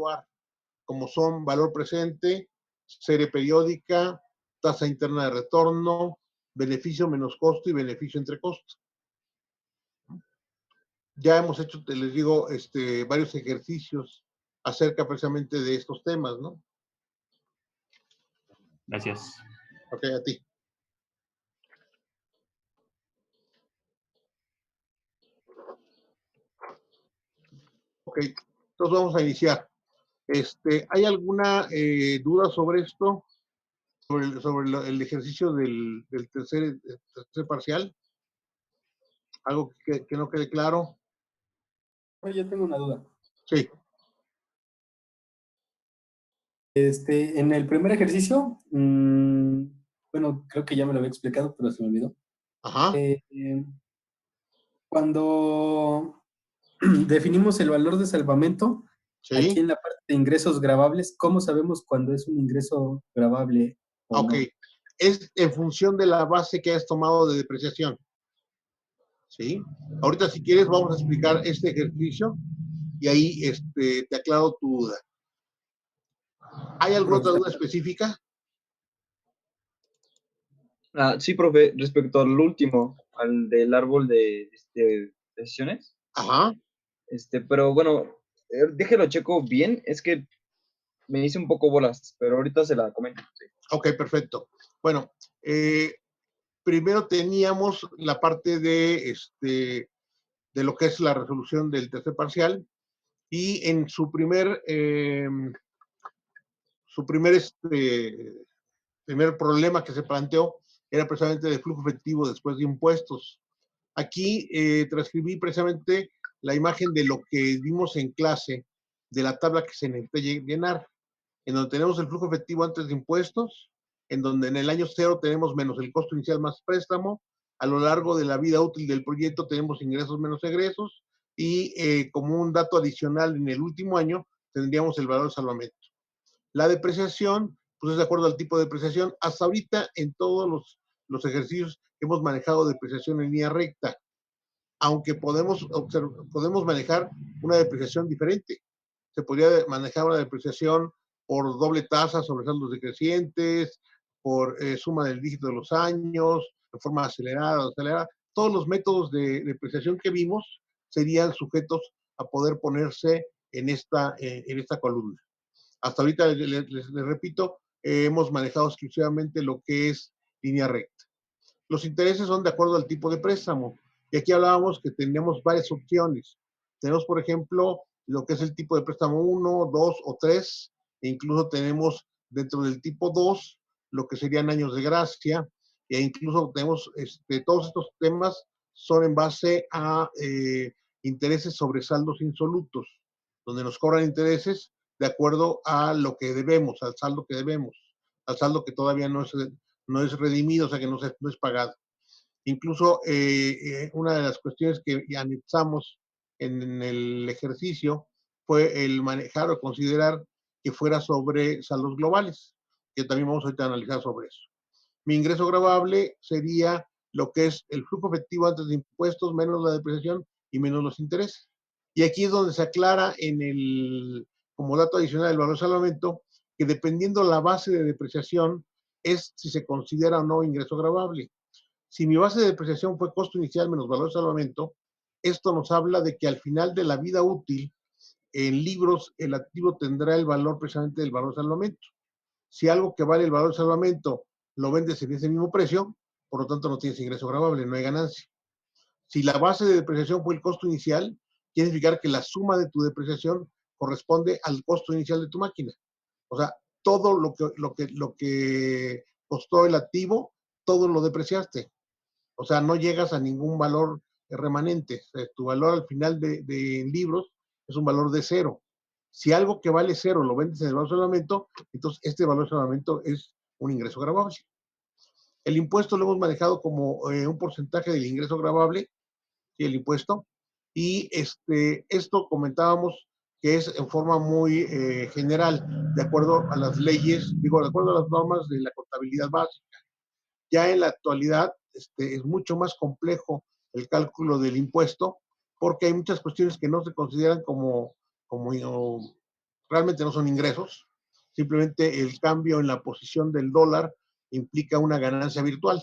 evaluar, como son valor presente, serie periódica, tasa interna de retorno, beneficio menos costo y beneficio entre costo. Ya hemos hecho, les digo, varios ejercicios acerca precisamente de estos temas, ¿no? Gracias. Ok, a ti. Ok, entonces vamos a iniciar. ¿Hay alguna duda sobre esto? Sobre el ejercicio del tercer parcial. ¿Algo que no quede claro? Yo tengo una duda. Sí. En el primer ejercicio, bueno, creo que ya me lo había explicado, pero se me olvidó. Ajá. Cuando definimos el valor de salvamento, Sí. aquí en la parte de ingresos grabables, ¿cómo sabemos cuándo es un ingreso grabable o Ok. no? Es en función de la base que has tomado de depreciación. ¿Sí? Ahorita, si quieres, vamos a explicar este ejercicio y ahí te aclaro tu duda. ¿Hay alguna otra duda específica? Sí, profe, respecto al último, al del árbol de sesiones. Ajá. Pero bueno, déjelo checo bien, es que me hice un poco bolas, pero ahorita se la comento. Sí. Ok, perfecto. Bueno, primero teníamos la parte de lo que es la resolución del tercer parcial y en su primer primer problema que se planteó era precisamente de flujo efectivo después de impuestos. Aquí transcribí precisamente la imagen de lo que vimos en clase, de la tabla que se necesita llenar, en donde tenemos el flujo efectivo antes de impuestos, en donde en el año 0 tenemos menos el costo inicial más préstamo, a lo largo de la vida útil del proyecto tenemos ingresos menos egresos, y como un dato adicional en el último año tendríamos el valor de salvamento. La depreciación, pues es de acuerdo al tipo de depreciación. Hasta ahorita en todos los ejercicios hemos manejado depreciación en línea recta, aunque podemos manejar una depreciación diferente. Se podría manejar una depreciación por doble tasa sobre saldos decrecientes, por suma del dígito de los años, de forma acelerada. Todos los métodos de depreciación que vimos serían sujetos a poder ponerse en esta columna. Hasta ahorita, les repito, hemos manejado exclusivamente lo que es línea recta. Los intereses son de acuerdo al tipo de préstamo. Y aquí hablábamos que tenemos varias opciones. Tenemos, por ejemplo, lo que es el tipo de préstamo 1, 2 o 3. E incluso tenemos dentro del tipo 2 lo que serían años de gracia. E incluso tenemos todos estos temas son en base a intereses sobre saldos insolutos, donde nos cobran intereses de acuerdo a lo que debemos, al saldo que debemos, al saldo que todavía no es redimido, o sea que no es pagado. Incluso una de las cuestiones que anexamos en el ejercicio fue el manejar o considerar que fuera sobre saldos globales, que también vamos ahorita a analizar sobre eso. Mi ingreso gravable sería lo que es el flujo efectivo antes de impuestos, menos la depreciación y menos los intereses. Y aquí es donde se aclara como dato adicional del valor de salvamento, que dependiendo la base de depreciación, es si se considera o no ingreso gravable. Si mi base de depreciación fue costo inicial menos valor de salvamento, esto nos habla de que al final de la vida útil, en libros, el activo tendrá el valor precisamente del valor de salvamento. Si algo que vale el valor de salvamento lo vendes en ese mismo precio, por lo tanto no tienes ingreso gravable, no hay ganancia. Si la base de depreciación fue el costo inicial, quiere significar que la suma de tu depreciación corresponde al costo inicial de tu máquina. O sea, todo lo que costó el activo, todo lo depreciaste. O sea, no llegas a ningún valor remanente. O sea, tu valor al final de libros es un valor de 0. Si algo que vale 0 lo vendes en el valor de salvamento, entonces este valor de salvamento es un ingreso gravable. El impuesto lo hemos manejado como un porcentaje del ingreso gravable, ¿sí? El impuesto. Y esto comentábamos que es en forma muy general, de acuerdo a las leyes, de acuerdo a las normas de la contabilidad básica. Ya en la actualidad es mucho más complejo el cálculo del impuesto porque hay muchas cuestiones que no se consideran como realmente no son ingresos, simplemente el cambio en la posición del dólar implica una ganancia virtual.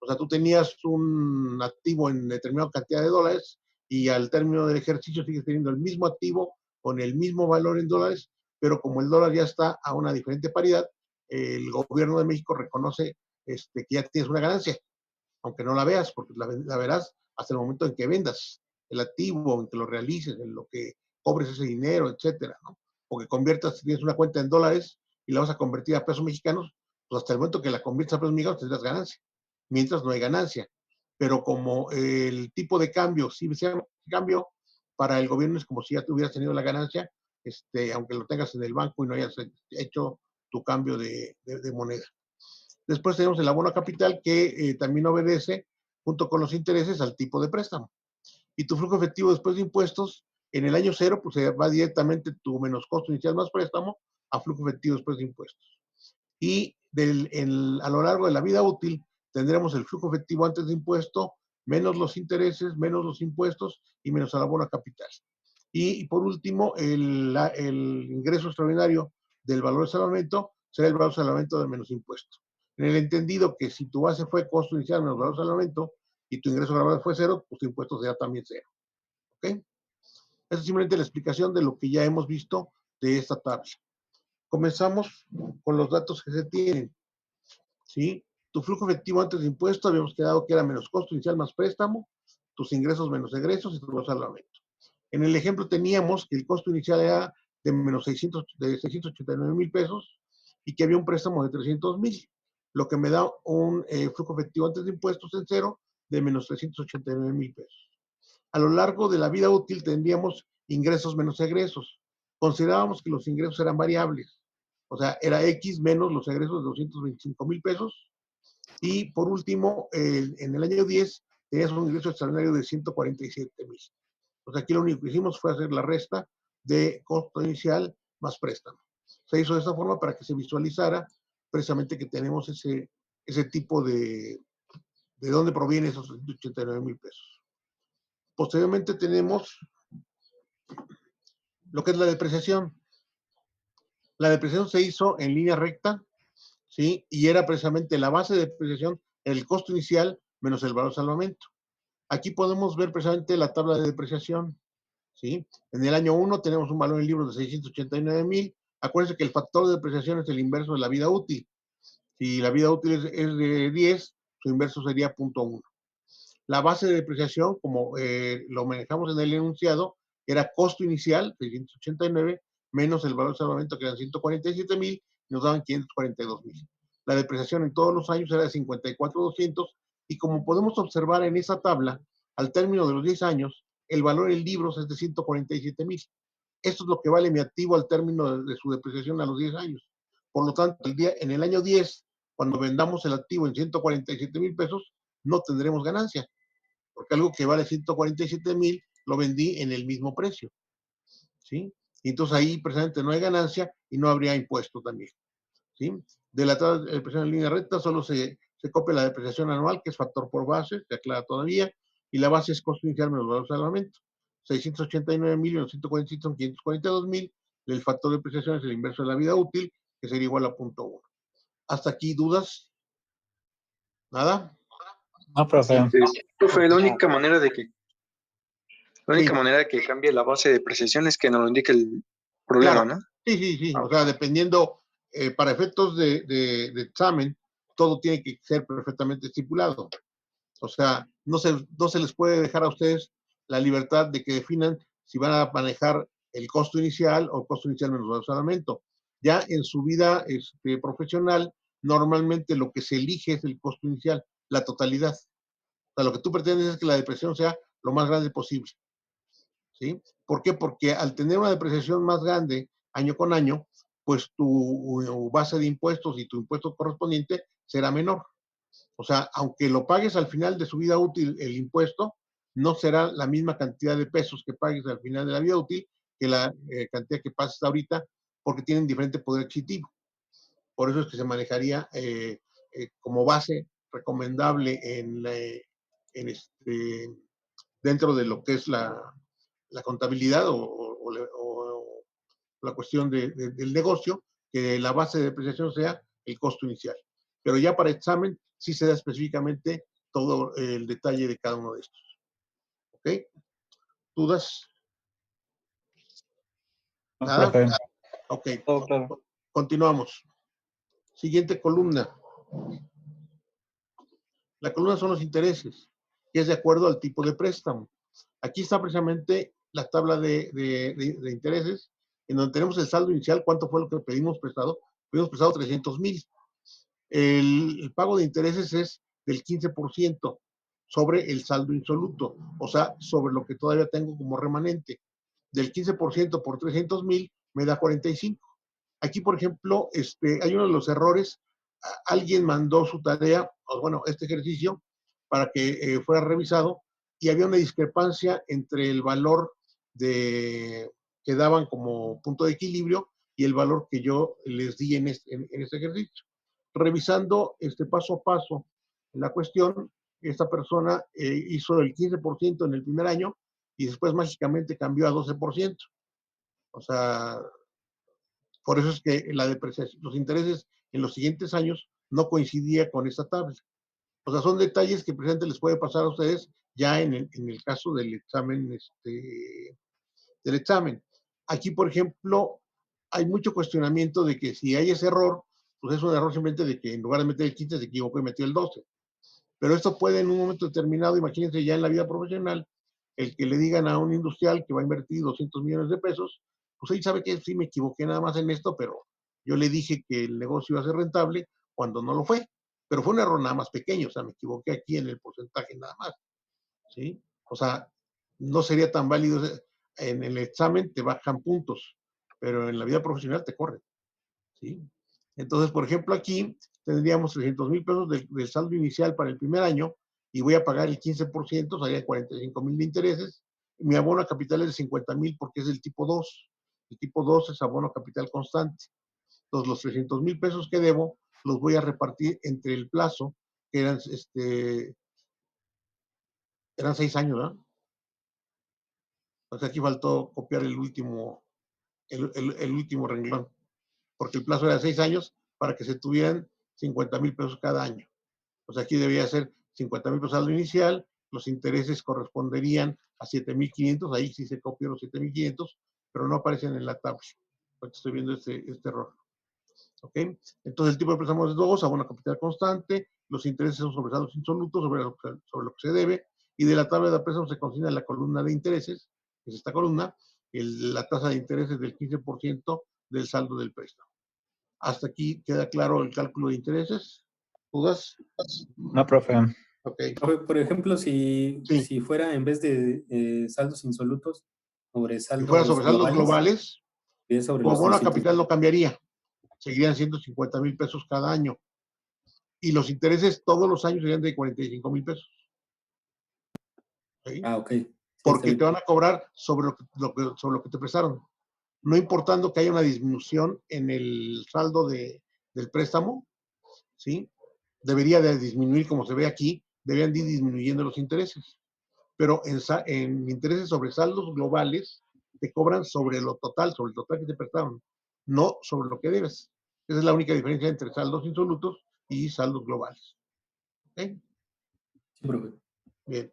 O sea, tú tenías un activo en determinada cantidad de dólares y al término del ejercicio sigues teniendo el mismo activo con el mismo valor en dólares, pero como el dólar ya está a una diferente paridad, el gobierno de México reconoce que ya tienes una ganancia, aunque no la veas, porque la verás hasta el momento en que vendas el activo, en que lo realices, en lo que cobres ese dinero, etcétera, ¿no? Porque conviertas, si tienes una cuenta en dólares y la vas a convertir a pesos mexicanos, pues hasta el momento que la conviertas a pesos mexicanos tendrás ganancia, mientras no hay ganancia. Pero como el tipo de cambio, si se llama cambio, para el gobierno es como si ya tuvieras tenido la ganancia, aunque lo tengas en el banco y no hayas hecho tu cambio de moneda. Después tenemos el abono a capital que también obedece, junto con los intereses, al tipo de préstamo. Y tu flujo efectivo después de impuestos, en el año cero, pues se va directamente tu menos costo inicial más préstamo a flujo efectivo después de impuestos. Y a lo largo de la vida útil tendremos el flujo efectivo antes de impuesto, menos los intereses, menos los impuestos y menos el abono a capital. Y por último, el ingreso extraordinario del valor de salvamento será el valor de salvamento de menos impuestos. En el entendido que si tu base fue costo inicial menos valor de salvamento y tu ingreso grabado fue cero, pues tu impuesto será también cero. ¿Ok? Esa es simplemente la explicación de lo que ya hemos visto de esta tabla. Comenzamos con los datos que se tienen. ¿Sí? Tu flujo efectivo antes de impuesto, habíamos quedado que era menos costo inicial más préstamo, tus ingresos menos egresos y tu salvamento. En el ejemplo teníamos que el costo inicial era de menos 689,000 pesos y que había un préstamo de 300,000, lo que me da un flujo efectivo antes de impuestos en cero de menos 389,000 pesos. A lo largo de la vida útil tendríamos ingresos menos egresos. Considerábamos que los ingresos eran variables, o sea, era X menos los egresos de 225,000 pesos. Y por último, en el año 10 tenías un ingreso extraordinario de 147,000. Pues aquí lo único que hicimos fue hacer la resta de costo inicial más préstamo. Se hizo de esta forma para que se visualizara precisamente que tenemos ese tipo de dónde provienen esos 89,000 pesos. Posteriormente tenemos lo que es la depreciación. La depreciación se hizo en línea recta, ¿sí? Y era precisamente la base de depreciación, el costo inicial menos el valor de salvamento. Aquí podemos ver precisamente la tabla de depreciación, ¿sí? En el año 1 tenemos un valor en libros de 689,000. Acuérdense que el factor de depreciación es el inverso de la vida útil. Si la vida útil es de 10, su inverso sería 0.1. La base de depreciación, como lo manejamos en el enunciado, era costo inicial, 689, menos el valor de salvamento, que eran 147,000, nos daban 542,000. La depreciación en todos los años era de 54,200, y como podemos observar en esa tabla, al término de los 10 años, el valor en libros es de 147,000. Esto es lo que vale mi activo al término de su depreciación a los 10 años. Por lo tanto, en el año 10, cuando vendamos el activo en 147,000 pesos, no tendremos ganancia, porque algo que vale 147,000 lo vendí en el mismo precio, ¿sí? Y entonces ahí precisamente no hay ganancia y no habría impuesto también, ¿sí? De la tabla de depreciación en línea recta solo se copia la depreciación anual, que es factor por base, se aclara todavía, y la base es costo inicial menos valor de salvamento. 689,000 menos 147 son 542,000, el factor de depreciación es el inverso de la vida útil, que sería igual a 0.1. ¿Hasta aquí dudas? ¿Nada? No, profe. Profe, la Sí. única manera que cambie la base de depreciación es que nos lo indique el problema, Claro. ¿no? Sí. O sea, dependiendo, para efectos de examen, todo tiene que ser perfectamente estipulado. O sea, no se les puede dejar a ustedes la libertad de que definan si van a manejar el costo inicial o costo inicial menos el salvamento. Ya en su vida profesional, normalmente lo que se elige es el costo inicial, la totalidad. O sea, lo que tú pretendes es que la depreciación sea lo más grande posible. ¿Sí? ¿Por qué? Porque al tener una depreciación más grande año con año, pues tu base de impuestos y tu impuesto correspondiente será menor. O sea, aunque lo pagues al final de su vida útil el impuesto, no será la misma cantidad de pesos que pagues al final de la vida útil que la cantidad que pases ahorita, porque tienen diferente poder adquisitivo. Por eso es que se manejaría como base recomendable dentro de lo que es la contabilidad o la cuestión del negocio, que la base de depreciación sea el costo inicial. Pero ya para examen sí se da específicamente todo el detalle de cada uno de estos. ¿Ok? ¿Dudas? No, ¿Nada? profe. Ok. Todo claro. Continuamos. Siguiente columna. La columna son los intereses, que es de acuerdo al tipo de préstamo. Aquí está precisamente la tabla de intereses, en donde tenemos el saldo inicial, cuánto fue lo que pedimos prestado. Pedimos prestado 300,000. El pago de intereses es del 15% sobre el saldo insoluto, o sea, sobre lo que todavía tengo como remanente. Del 15% por 300,000 me da 45. Aquí, por ejemplo, hay uno de los errores. Alguien mandó su tarea, o bueno, este ejercicio, para que fuera revisado, y había una discrepancia entre el valor que daban como punto de equilibrio y el valor que yo les di en este ejercicio. Revisando paso a paso la cuestión, esta persona hizo el 15% en el primer año y después mágicamente cambió a 12%. O sea, por eso es que la depreciación, los intereses en los siguientes años no coincidía con esta tabla. O sea, son detalles que precisamente les puede pasar a ustedes ya en el caso del examen, del examen. Aquí, por ejemplo, hay mucho cuestionamiento de que si hay ese error, pues es un error simplemente de que en lugar de meter el 15 se equivocó y metió el 12. Pero esto puede en un momento determinado, imagínense ya en la vida profesional, el que le digan a un industrial que va a invertir 200 millones de pesos, pues ahí sabe que sí me equivoqué nada más en esto, pero yo le dije que el negocio iba a ser rentable cuando no lo fue. Pero fue un error nada más pequeño, o sea, me equivoqué aquí en el porcentaje nada más, ¿sí? O sea, no sería tan válido. En el examen te bajan puntos, pero en la vida profesional te corren, ¿sí? Entonces, por ejemplo, aquí tendríamos 300,000 pesos del saldo inicial para el primer año y voy a pagar el 15%, sería 45,000 de intereses. Mi abono a capital es de 50,000 porque es del tipo 2. El tipo 2 es abono a capital constante. Entonces, los 300,000 pesos que debo los voy a repartir entre el plazo, que eran 6 años, ¿verdad? O sea, aquí faltó copiar el último renglón, porque el plazo era 6 años para que se tuvieran 50,000 pesos cada año. O sea, aquí debía ser 50,000 pesos saldo inicial, los intereses corresponderían a 7,500, ahí sí se copió los 7,500, pero no aparecen en la tabla. Ahorita estoy viendo este error. ¿Ok? Entonces el tipo de préstamo es 2, abono capital constante, los intereses son sobre saldos insolutos, sobre lo que se debe, y de la tabla de préstamos se consigna la columna de intereses, que es esta columna, la tasa de intereses del 15% del saldo del préstamo. Hasta aquí queda claro el cálculo de intereses. ¿Dudas? No, profe. Ok. Por ejemplo, Sí. si fuera en vez de saldos insolutos, sobre Si fuera saldos sobre saldos globales, es sobre tu los abono a 200. capital no cambiaría. Seguirían siendo 50,000 pesos cada año. Y los intereses todos los años serían de 45,000 pesos. ¿Sí? Ah, ok. Sí, está Porque te bien. van a cobrar sobre lo que te prestaron. No importando que haya una disminución en el saldo del préstamo, ¿sí? Debería de disminuir, como se ve aquí, deberían de ir disminuyendo los intereses. Pero en intereses sobre saldos globales, te cobran sobre el total que te prestaron, no sobre lo que debes. Esa es la única diferencia entre saldos insolutos y saldos globales. ¿Okay? Sí, profe. Bien.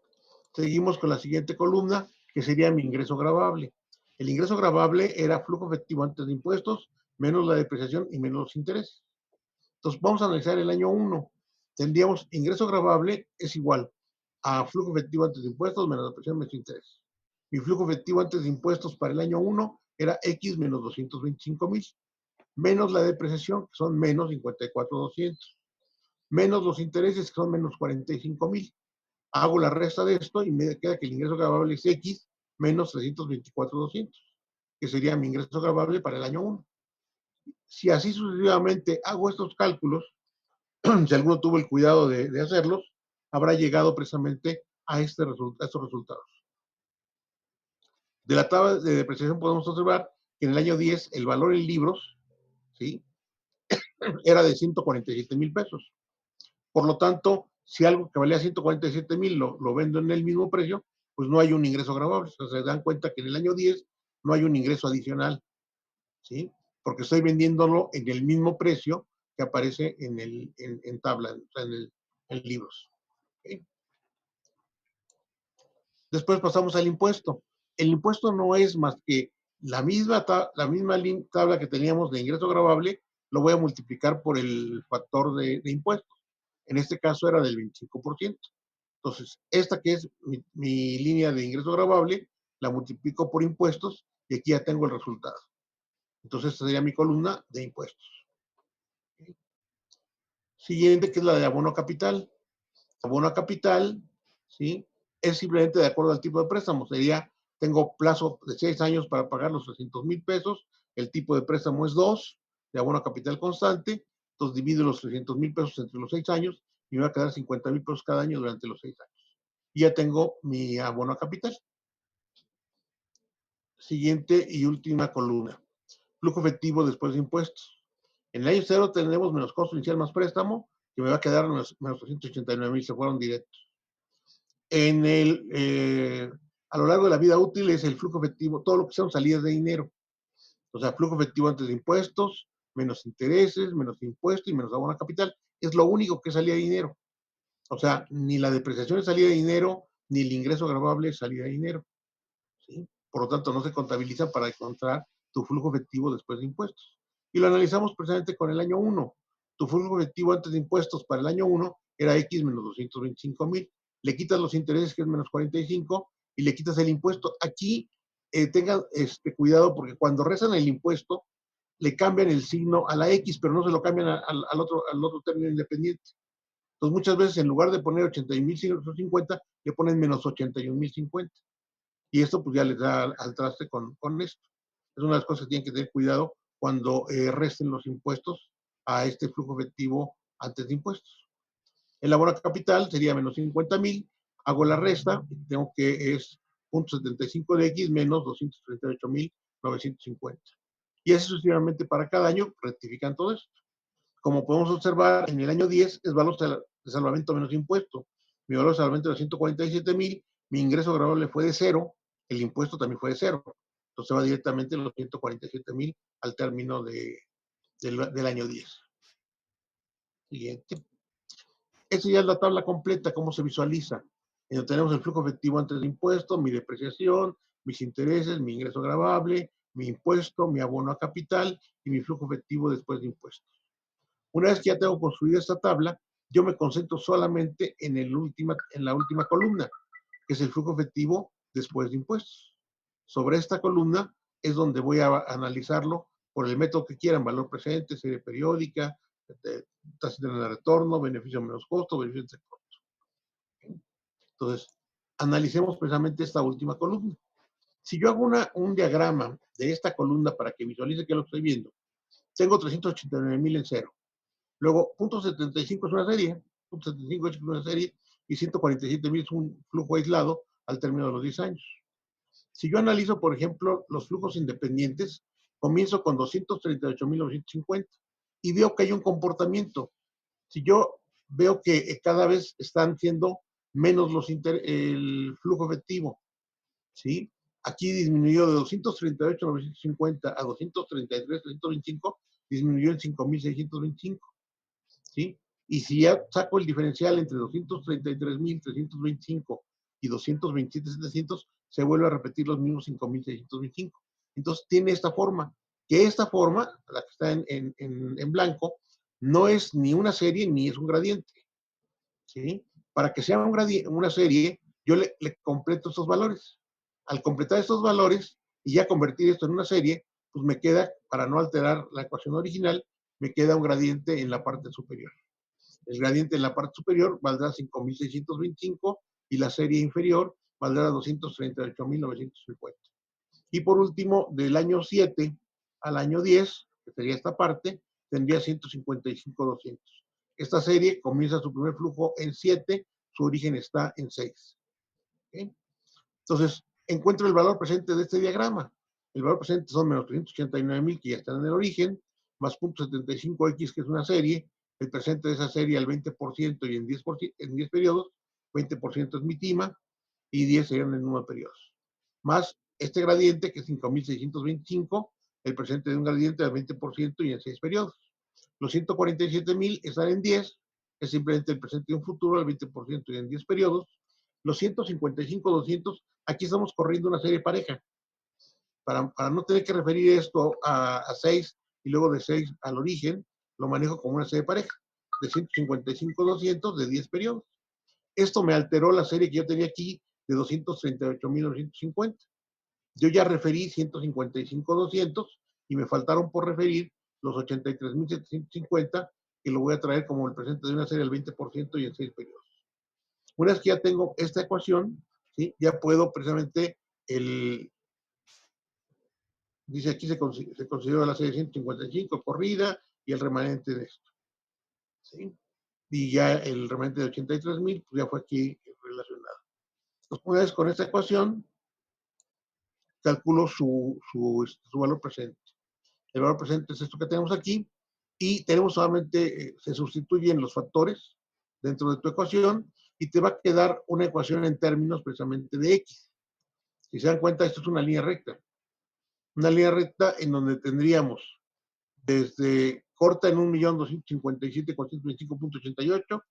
Seguimos con la siguiente columna, que sería mi ingreso gravable. El ingreso gravable era flujo efectivo antes de impuestos, menos la depreciación y menos los intereses. Entonces, vamos a analizar el año 1. Tendríamos ingreso gravable es igual a flujo efectivo antes de impuestos menos la depreciación menos intereses. Mi flujo efectivo antes de impuestos para el año 1 era X menos 225,000, menos la depreciación, que son menos 54,200, menos los intereses, que son menos 45,000. Hago la resta de esto y me queda que el ingreso gravable es X menos 324,200, que sería mi ingreso gravable para el año 1. Si así sucesivamente hago estos cálculos, si alguno tuvo el cuidado de hacerlos, habrá llegado precisamente a estos resultados. De la tabla de depreciación podemos observar que en el año 10 el valor en libros, ¿sí?, era de 147,000 pesos. Por lo tanto, si algo que valía 147,000 lo vendo en el mismo precio, pues no hay un ingreso gravable. O sea, se dan cuenta que en el año 10 no hay un ingreso adicional. ¿sí? Porque estoy vendiéndolo en el mismo precio que aparece en tabla, o sea, en libros. ¿Okay? Después pasamos al impuesto. El impuesto no es más que la misma tabla que teníamos de ingreso gravable, lo voy a multiplicar por el factor de impuestos. En este caso era del 25%. Entonces, esta que es mi línea de ingreso gravable, la multiplico por impuestos y aquí ya tengo el resultado. Entonces, esta sería mi columna de impuestos. Siguiente, que es la de abono capital. Abono a capital, ¿sí? Es simplemente de acuerdo al tipo de préstamo. Sería, tengo plazo de 6 años para pagar los 300,000 pesos, el tipo de préstamo es 2, de abono a capital constante, entonces divido los 300,000 pesos entre los 6 años y me va a quedar 50,000 pesos cada año durante los 6 años. Y ya tengo mi abono a capital. Siguiente y última columna. Flujo efectivo después de impuestos. En el año 0 tenemos menos costo inicial más préstamo, que me va a quedar menos 389,000, se fueron directos. A lo largo de la vida útil es el flujo efectivo, todo lo que son salidas de dinero. O sea, flujo efectivo antes de impuestos, menos intereses, menos impuestos y menos abono a capital. Es lo único que salía de dinero. O sea, ni la depreciación es salida de dinero, ni el ingreso gravable es salida de dinero. ¿Sí? Por lo tanto, no se contabiliza para encontrar tu flujo efectivo después de impuestos. Y lo analizamos precisamente con el año 1. Tu flujo efectivo antes de impuestos para el año 1 era X menos 225,000. Le quitas los intereses, que es menos 45, y le quitas el impuesto. Aquí tengan cuidado, porque cuando rezan el impuesto, le cambian el signo a la X, pero no se lo cambian al otro término independiente. Entonces, muchas veces, en lugar de poner 81,150, le ponen menos 81,050. Y esto pues ya les da al traste con esto. Es una de las cosas que tienen que tener cuidado cuando resten los impuestos a este flujo efectivo antes de impuestos. El abono capital sería menos 50,000, hago la resta, tengo que es 0.75 de X menos 238,950. Y así sucesivamente para cada año, rectifican todo esto. Como podemos observar, en el año 10 es valor de salvamento menos impuesto. Mi valor de salvamento era 147,000, mi ingreso gravable fue de 0, el impuesto también fue de 0. Entonces va directamente los 147,000 al término del año 10. Siguiente. Esa ya es la tabla completa, cómo se visualiza. Tenemos el flujo efectivo antes de impuesto, mi depreciación, mis intereses, mi ingreso gravable, mi impuesto, mi abono a capital y mi flujo efectivo después de impuestos. Una vez que ya tengo construida esta tabla, yo me concentro solamente en la última columna, que es el flujo efectivo después de impuestos. Sobre esta columna es donde voy a analizarlo por el método que quieran, valor presente, serie periódica, tasa de retorno, beneficio menos costo, beneficio de costo. Entonces, analicemos precisamente esta última columna. Si yo hago un diagrama de esta columna para que visualice que lo estoy viendo, tengo 389,000 en cero. Luego, 0.75 es una serie, 0.75 es una serie, y 147,000 es un flujo aislado al término de los 10 años. Si yo analizo, por ejemplo, los flujos independientes, comienzo con 238,950 y veo que hay un comportamiento. Si yo veo que cada vez están siendo menos el flujo efectivo, ¿sí? Aquí disminuyó de 238,950 a 233,325, disminuyó en 5,625. ¿Sí? Y si ya saco el diferencial entre 233,325 y 227,700, se vuelve a repetir los mismos 5,625. Entonces tiene esta forma, que esta forma, la que está en blanco, no es ni una serie ni es un gradiente. ¿Sí? Para que sea una serie, yo le completo estos valores. Al completar estos valores y ya convertir esto en una serie, pues me queda, para no alterar la ecuación original, me queda un gradiente en la parte superior. El gradiente en la parte superior valdrá 5,625 y la serie inferior valdrá 238,950. Y por último, del año 7 al año 10, que sería esta parte, tendría 155,200. Esta serie comienza su primer flujo en 7, su origen está en 6. ¿Okay? Entonces, encuentro el valor presente de este diagrama. El valor presente son menos 389,000 que ya están en el origen, más 0.75x, que es una serie. El presente de esa serie al 20% y en 10 periodos, 20% es mi TIMA y 10 serían el número de periodos. Más este gradiente, que es 5,625, el presente de un gradiente del 20% y en 6 periodos. Los 147,000 están en 10, es simplemente el presente de un futuro al 20% y en 10 periodos. Los 155,200, aquí estamos corriendo una serie pareja. Para no tener que referir esto a 6 y luego de 6 al origen, lo manejo como una serie pareja de 155,200 de 10 periodos. Esto me alteró la serie que yo tenía aquí de 238,950. Yo ya referí 155,200 y me faltaron por referir los 83,750, que lo voy a traer como el presente de una serie al 20% y en 6 periodos. Una vez que ya tengo esta ecuación, ¿sí? Ya puedo precisamente dice aquí se consideró la serie 155 corrida y el remanente de esto, ¿sí? Y ya el remanente de 83,000, pues ya fue aquí relacionado. Entonces, una vez con esta ecuación, calculo su valor presente. El valor presente es esto que tenemos aquí, y tenemos solamente, se sustituyen los factores dentro de tu ecuación, y te va a quedar una ecuación en términos precisamente de X. Si se dan cuenta, esto es una línea recta. Una línea recta en donde tendríamos desde corta en 1,257,425,88,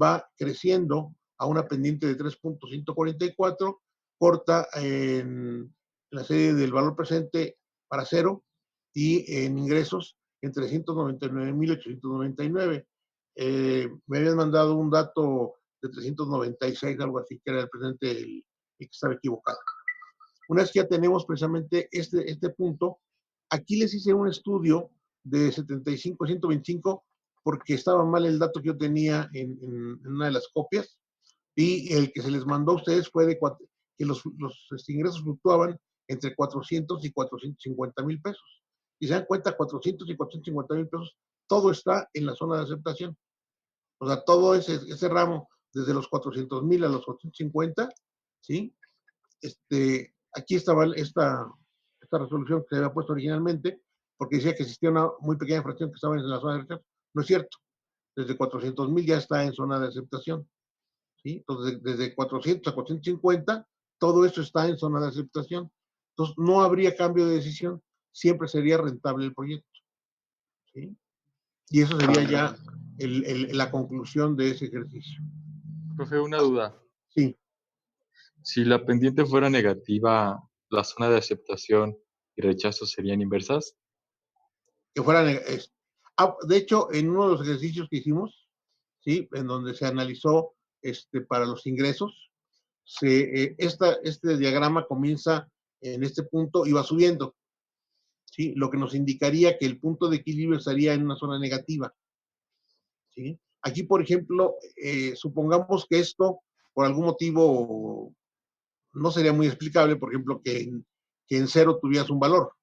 va creciendo a una pendiente de 3,144, corta en la serie del valor presente para cero, y en ingresos en 399,899. Me habían mandado un dato de 396, algo así, que era el presente el que estaba equivocado. Una vez que ya tenemos precisamente este punto, aquí les hice un estudio de 75 a 125 porque estaba mal el dato que yo tenía en una de las copias, y el que se les mandó a ustedes fue de que los ingresos fluctuaban entre 400 y 450,000 pesos. Y se dan cuenta, 400 y 450,000 pesos, todo está en la zona de aceptación. O sea, todo ese ramo, desde los 400,000 a los 450, ¿sí? Aquí estaba esta resolución que se había puesto originalmente, porque decía que existía una muy pequeña fracción que estaba en la zona de aceptación. No es cierto. Desde 400,000 ya está en zona de aceptación, ¿sí? Entonces, desde 400 a 450, todo esto está en zona de aceptación. Entonces, no habría cambio de decisión. Siempre sería rentable el proyecto, ¿sí? Y eso sería ya la conclusión de ese ejercicio. Profe, una duda. Sí. Si la pendiente fuera negativa, ¿la zona de aceptación y rechazo serían inversas? Que fueran. De hecho, en uno de los ejercicios que hicimos, ¿sí? En donde se analizó para los ingresos, este diagrama comienza en este punto y va subiendo, ¿sí? Lo que nos indicaría que el punto de equilibrio estaría en una zona negativa, ¿sí? Aquí, por ejemplo, supongamos que esto, por algún motivo, no sería muy explicable, por ejemplo, que en cero tuvieras un valor.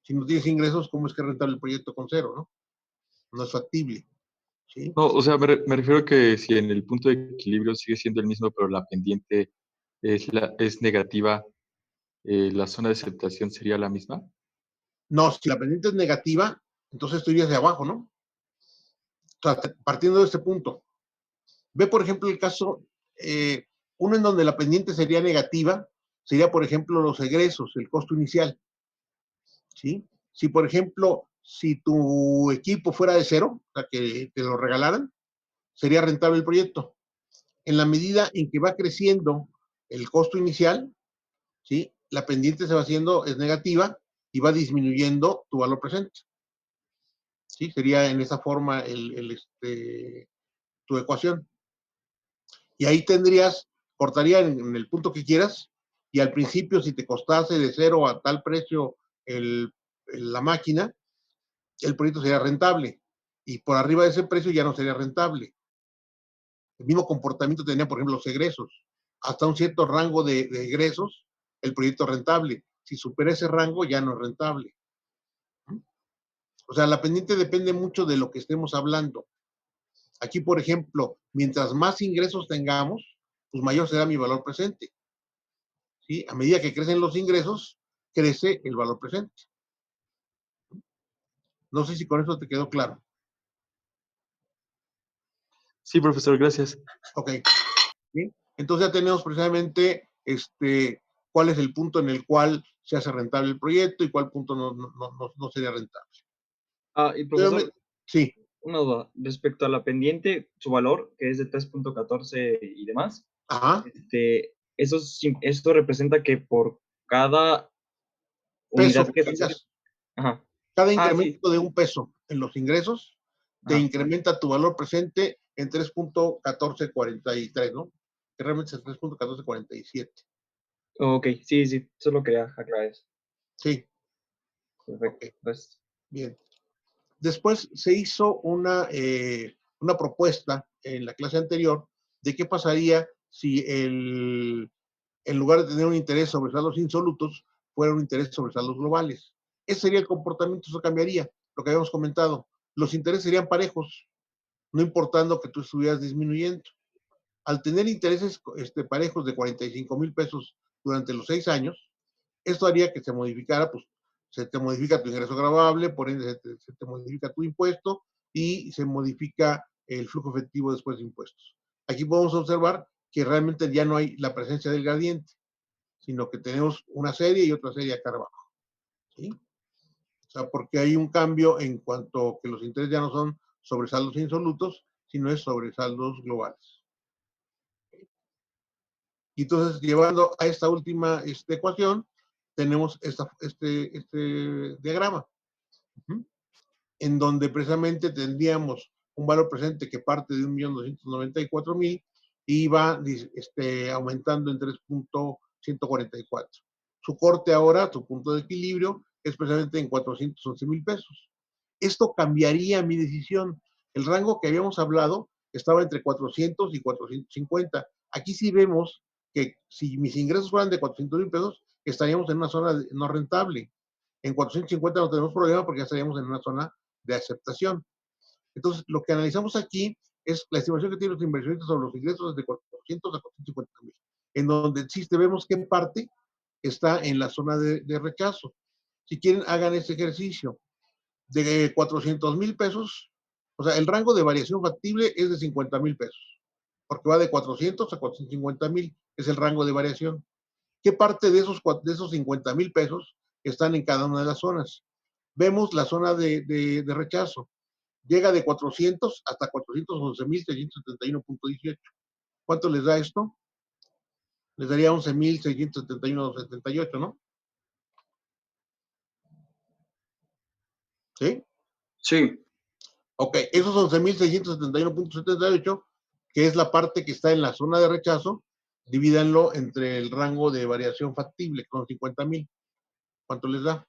Si no tienes ingresos, ¿cómo es que es rentable el proyecto con cero, no? No es factible, ¿sí? No, o sea, me refiero a que si en el punto de equilibrio sigue siendo el mismo, pero la pendiente es negativa, ¿la zona de aceptación sería la misma? No, si la pendiente es negativa, entonces tú irías de abajo, ¿no? O sea, partiendo de este punto. Ve, por ejemplo, el caso, uno en donde la pendiente sería negativa, sería, por ejemplo, los egresos, el costo inicial, ¿sí? Si, por ejemplo, si tu equipo fuera de cero, o sea, que te lo regalaran, sería rentable el proyecto. En la medida en que va creciendo el costo inicial, ¿sí? La pendiente se va haciendo, es negativa, y va disminuyendo tu valor presente. ¿Sí? Sería en esa forma tu ecuación. Y ahí cortaría en el punto que quieras, y al principio, si te costase de cero a tal precio la máquina, el proyecto sería rentable. Y por arriba de ese precio ya no sería rentable. El mismo comportamiento tenía, por ejemplo, los egresos. Hasta un cierto rango de egresos, el proyecto es rentable. Si supera ese rango, ya no es rentable. O sea, la pendiente depende mucho de lo que estemos hablando. Aquí, por ejemplo, mientras más ingresos tengamos, pues mayor será mi valor presente, ¿sí? A medida que crecen los ingresos, crece el valor presente. No sé si con eso te quedó claro. Sí, profesor, gracias. Ok. ¿Sí? Entonces ya tenemos precisamente cuál es el punto en el cual se hace rentable el proyecto y cuál punto no sería rentable. Y profesor, Sí. una duda. Respecto a la pendiente, su valor, que es de 3.14 y demás, Ajá. esto representa que por cada Peso unidad que que tengas, ajá. cada Sí. incremento de un peso en los ingresos te Ajá. incrementa tu valor presente en 3.1443, ¿no? Que realmente es 3.1447. Ok, sí, solo quería aclarar eso. Sí. Perfecto. Ok. Pues, Bien. Después se hizo una propuesta en la clase anterior de qué pasaría si en lugar de tener un interés sobre saldos insolutos, fuera un interés sobre saldos globales. Ese sería el comportamiento, eso cambiaría, lo que habíamos comentado. Los intereses serían parejos, no importando que tú estuvieras disminuyendo. Al tener intereses parejos de 45,000 pesos durante los 6 años, esto haría que se modificara, pues se te modifica tu ingreso gravable, por ende se te modifica tu impuesto y se modifica el flujo efectivo después de impuestos. Aquí podemos observar que realmente ya no hay la presencia del gradiente, sino que tenemos una serie y otra serie acá abajo. ¿Sí? O sea, porque hay un cambio en cuanto que los intereses ya no son sobre saldos insolutos, sino es sobre saldos globales. Y entonces, llevando a esta última ecuación, tenemos este diagrama, en donde precisamente tendríamos un valor presente que parte de 1.294.000 y va aumentando en 3.144. Su corte ahora, su punto de equilibrio, es precisamente en 411,000 pesos. Esto cambiaría mi decisión. El rango que habíamos hablado estaba entre 400 y 450. Aquí sí vemos que si mis ingresos fueran de 400,000 pesos, estaríamos en una zona no rentable. En 450 no tenemos problema porque ya estaríamos en una zona de aceptación. Entonces, lo que analizamos aquí es la estimación que tienen los inversionistas sobre los ingresos de 400 a 450,000, en donde existe, vemos qué parte está en la zona de rechazo. Si quieren, hagan ese ejercicio de 400,000 pesos, o sea, el rango de variación factible es de 50,000 pesos, porque va de 400 a 450,000, es el rango de variación. ¿Qué parte de esos 50,000 pesos están en cada una de las zonas? Vemos la zona de rechazo. Llega de 400 hasta 411,671.18. ¿Cuánto les da esto? Les daría 11,671.78, ¿no? ¿Sí? Sí. Ok, esos 11,671.78, que es la parte que está en la zona de rechazo, divídanlo entre el rango de variación factible, con 50,000. ¿Cuánto les da?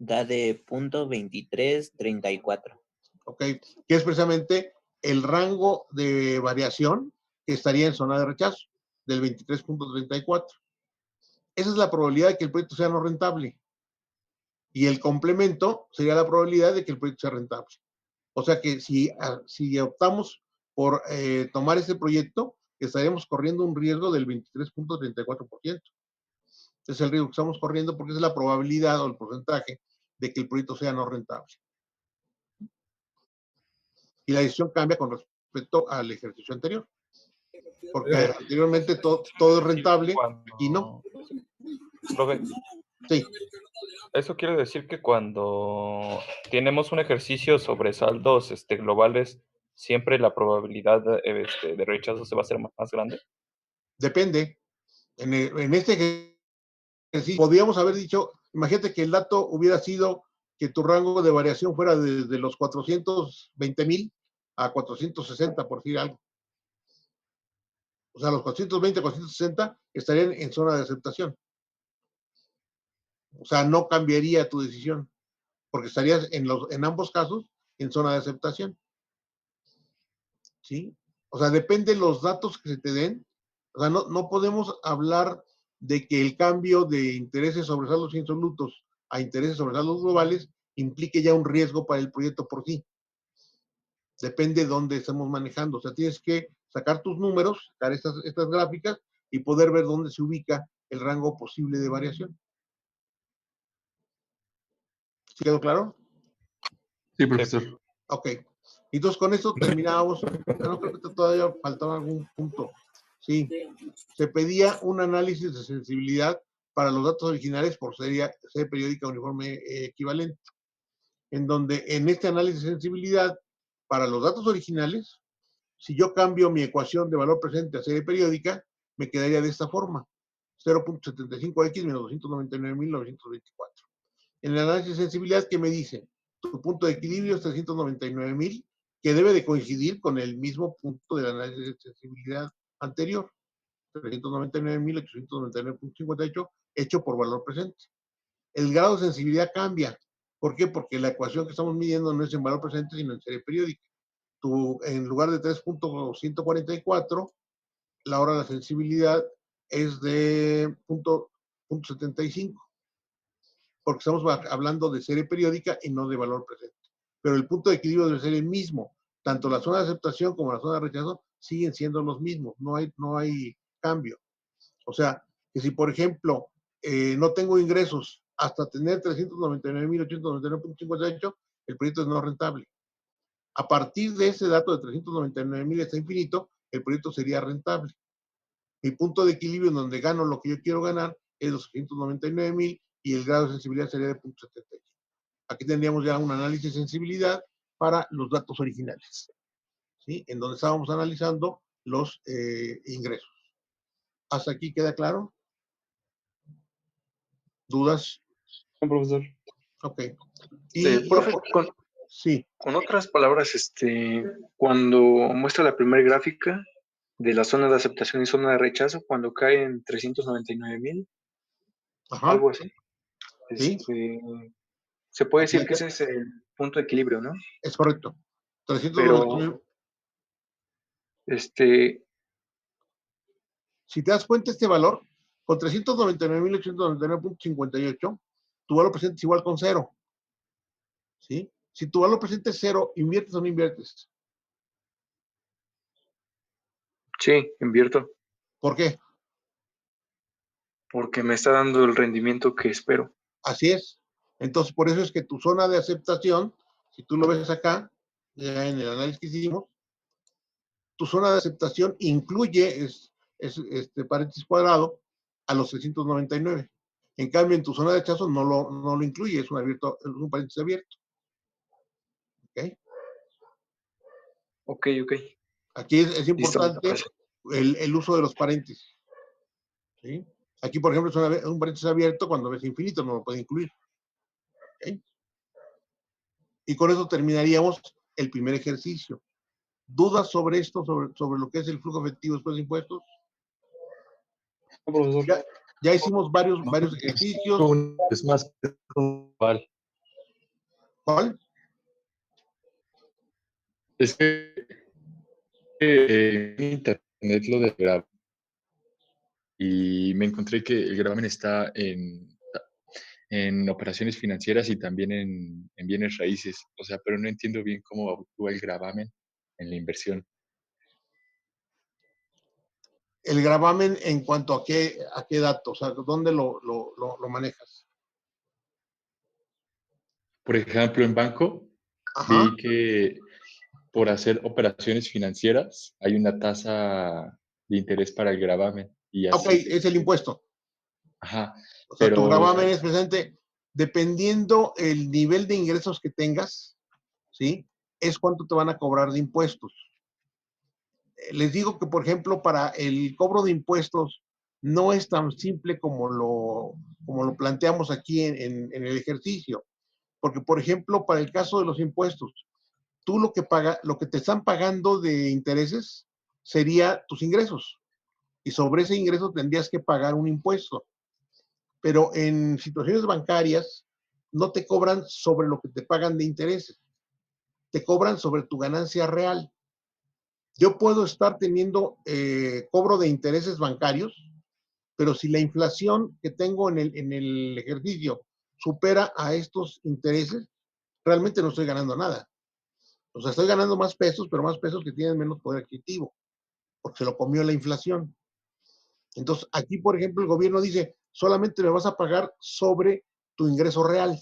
Da de .2334. Ok, que es precisamente el rango de variación que estaría en zona de rechazo, del 23.34. Esa es la probabilidad de que el proyecto sea no rentable. Y el complemento sería la probabilidad de que el proyecto sea rentable. O sea que si optamos por tomar ese proyecto, estaríamos corriendo un riesgo del 23.34%. Es el riesgo que estamos corriendo porque es la probabilidad o el porcentaje de que el proyecto sea no rentable. Y la decisión cambia con respecto al ejercicio anterior. Porque anteriormente todo es rentable y no. Profe, Sí. eso quiere decir que cuando tenemos un ejercicio sobre saldos globales, siempre la probabilidad de rechazo se va a hacer más grande. Depende. En este ejercicio podríamos haber dicho, imagínate que el dato hubiera sido que tu rango de variación fuera de los 420,000 a 460, por decir algo. O sea, los 420 a 460 estarían en zona de aceptación. O sea, no cambiaría tu decisión, porque estarías en ambos casos en zona de aceptación. ¿Sí? O sea, depende de los datos que se te den. O sea, no podemos hablar de que el cambio de intereses sobre saldos insolutos a intereses sobre saldos globales implique ya un riesgo para el proyecto por sí. Depende de dónde estemos manejando. O sea, tienes que sacar tus números, sacar estas gráficas y poder ver dónde se ubica el rango posible de variación. ¿Sí quedó claro? Sí, profesor. Ok. Entonces, con esto terminábamos. No creo que todavía faltaba algún punto. Sí, se pedía un análisis de sensibilidad para los datos originales por serie periódica uniforme equivalente, en donde en este análisis de sensibilidad para los datos originales, si yo cambio mi ecuación de valor presente a serie periódica, me quedaría de esta forma: 0.75x menos 299.924. En el análisis de sensibilidad, ¿qué me dice? Tu punto de equilibrio es 399.000, que debe de coincidir con el mismo punto del análisis de sensibilidad anterior, 399.899.58, hecho por valor presente. El grado de sensibilidad cambia. ¿Por qué? Porque la ecuación que estamos midiendo no es en valor presente, sino en serie periódica. En lugar de 3.144, la hora de la sensibilidad es de 0.75, porque estamos hablando de serie periódica y no de valor presente. Pero el punto de equilibrio debe ser el mismo. Tanto la zona de aceptación como la zona de rechazo siguen siendo los mismos. No hay cambio. O sea, que si por ejemplo no tengo ingresos hasta tener 399.899.58, el proyecto es no rentable. A partir de ese dato de 399.000 hasta infinito, el proyecto sería rentable. Mi punto de equilibrio en donde gano lo que yo quiero ganar es 299.000 y el grado de sensibilidad sería de 0.75. Aquí tendríamos ya un análisis de sensibilidad para los datos originales, ¿sí? En donde estábamos analizando los ingresos. ¿Hasta aquí queda claro? ¿Dudas? No, profesor. Ok. Profe, sí. con otras palabras, cuando muestra la primera gráfica de la zona de aceptación y zona de rechazo, cuando cae en 399.000, Ajá. algo así, Sí. se puede decir que ese es el punto de equilibrio, ¿no? Es correcto. 399. Pero, si te das cuenta, este valor, con 399.899.58, tu valor presente es igual con 0. ¿Sí? Si tu valor presente es 0, ¿inviertes o no inviertes? sí, invierto, ¿Por qué? porque me está dando el rendimiento que espero. Así es. Entonces, por eso es que tu zona de aceptación, si tú lo ves acá, ya en el análisis que hicimos, tu zona de aceptación incluye, este paréntesis cuadrado, a los 399. En cambio, en tu zona de rechazo no lo incluye, es un paréntesis abierto. ¿Ok? Ok. Aquí es importante Listo. el uso de los paréntesis. ¿Sí? Aquí, por ejemplo, es un paréntesis abierto, cuando ves infinito no lo puede incluir. ¿Okay? Y con eso terminaríamos el primer ejercicio. ¿Dudas sobre esto, sobre lo que es el flujo efectivo después de impuestos? No, profesor. Ya hicimos varios ejercicios. Es más global. ¿Cuál? Es que en internet lo de gravamen y me encontré que el gravamen está en operaciones financieras y también en bienes raíces. O sea, pero no entiendo bien cómo actúa el gravamen en la inversión. El gravamen en cuanto a qué datos, o sea, ¿dónde lo manejas? Por ejemplo, en banco Ajá. vi que por hacer operaciones financieras hay una tasa de interés para el gravamen y Ok, así. es el impuesto. Ajá, O sea, tu pero gravamen es presente, dependiendo el nivel de ingresos que tengas, ¿sí? Es cuánto te van a cobrar de impuestos. Les digo que, por ejemplo, para el cobro de impuestos no es tan simple como lo planteamos aquí en el ejercicio. Porque, por ejemplo, para el caso de los impuestos, tú lo que te están pagando de intereses sería tus ingresos. Y sobre ese ingreso tendrías que pagar un impuesto. Pero en situaciones bancarias no te cobran sobre lo que te pagan de intereses, te cobran sobre tu ganancia real. Yo puedo estar teniendo cobro de intereses bancarios, pero si la inflación que tengo en el ejercicio supera a estos intereses, realmente no estoy ganando nada. O sea, estoy ganando más pesos, pero más pesos que tienen menos poder adquisitivo, porque se lo comió la inflación. Entonces, aquí, por ejemplo, el gobierno dice, solamente me vas a pagar sobre tu ingreso real.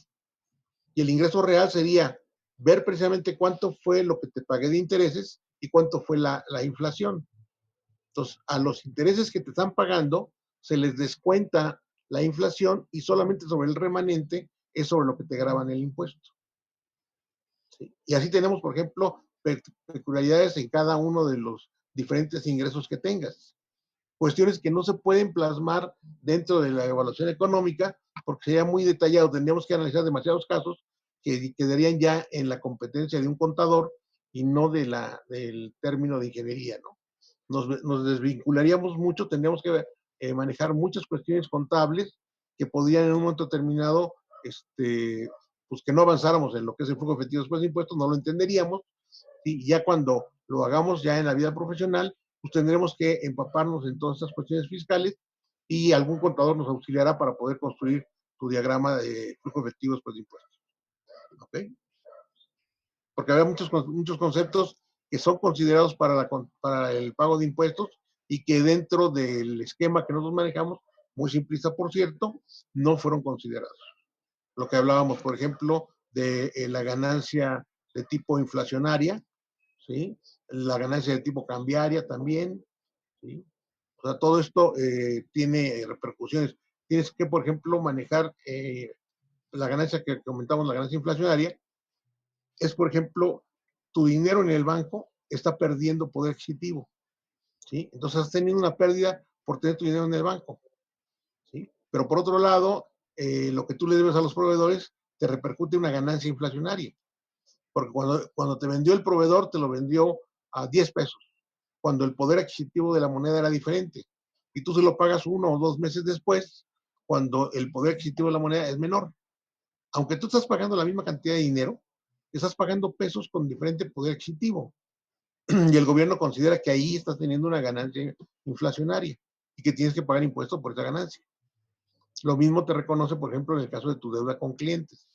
Y el ingreso real sería ver precisamente cuánto fue lo que te pagué de intereses y cuánto fue la inflación. Entonces, a los intereses que te están pagando se les descuenta la inflación y solamente sobre el remanente es sobre lo que te graban el impuesto. ¿Sí? Y así tenemos, por ejemplo, peculiaridades en cada uno de los diferentes ingresos que tengas. Cuestiones que no se pueden plasmar dentro de la evaluación económica porque sería muy detallado, tendríamos que analizar demasiados casos que quedarían ya en la competencia de un contador y no del término de ingeniería, ¿no? Nos desvincularíamos mucho, tendríamos que manejar muchas cuestiones contables que podrían en un momento determinado, pues que no avanzáramos en lo que es el flujo efectivo después de impuestos, no lo entenderíamos, y ya cuando lo hagamos ya en la vida profesional, pues tendremos que empaparnos en todas estas cuestiones fiscales y algún contador nos auxiliará para poder construir tu diagrama de flujo efectivo después de impuestos. ¿Ok? Porque había muchos conceptos que son considerados para el pago de impuestos y que dentro del esquema que nosotros manejamos, muy simplista por cierto, no fueron considerados. Lo que hablábamos, por ejemplo, de la ganancia de tipo inflacionaria, ¿sí? La ganancia de tipo cambiaria también, ¿sí? O sea, todo esto tiene repercusiones. Tienes que, por ejemplo, manejar la ganancia que comentamos, la ganancia inflacionaria, es, por ejemplo, tu dinero en el banco está perdiendo poder adquisitivo, ¿sí? Entonces has tenido una pérdida por tener tu dinero en el banco, ¿sí? Pero por otro lado, lo que tú le debes a los proveedores te repercute una ganancia inflacionaria, porque cuando te vendió el proveedor, te lo vendió a 10 pesos, cuando el poder adquisitivo de la moneda era diferente, y tú se lo pagas 1 o 2 meses después, cuando el poder adquisitivo de la moneda es menor. Aunque tú estás pagando la misma cantidad de dinero, estás pagando pesos con diferente poder adquisitivo. Y el gobierno considera que ahí estás teniendo una ganancia inflacionaria y que tienes que pagar impuestos por esa ganancia. Lo mismo te reconoce, por ejemplo, en el caso de tu deuda con clientes,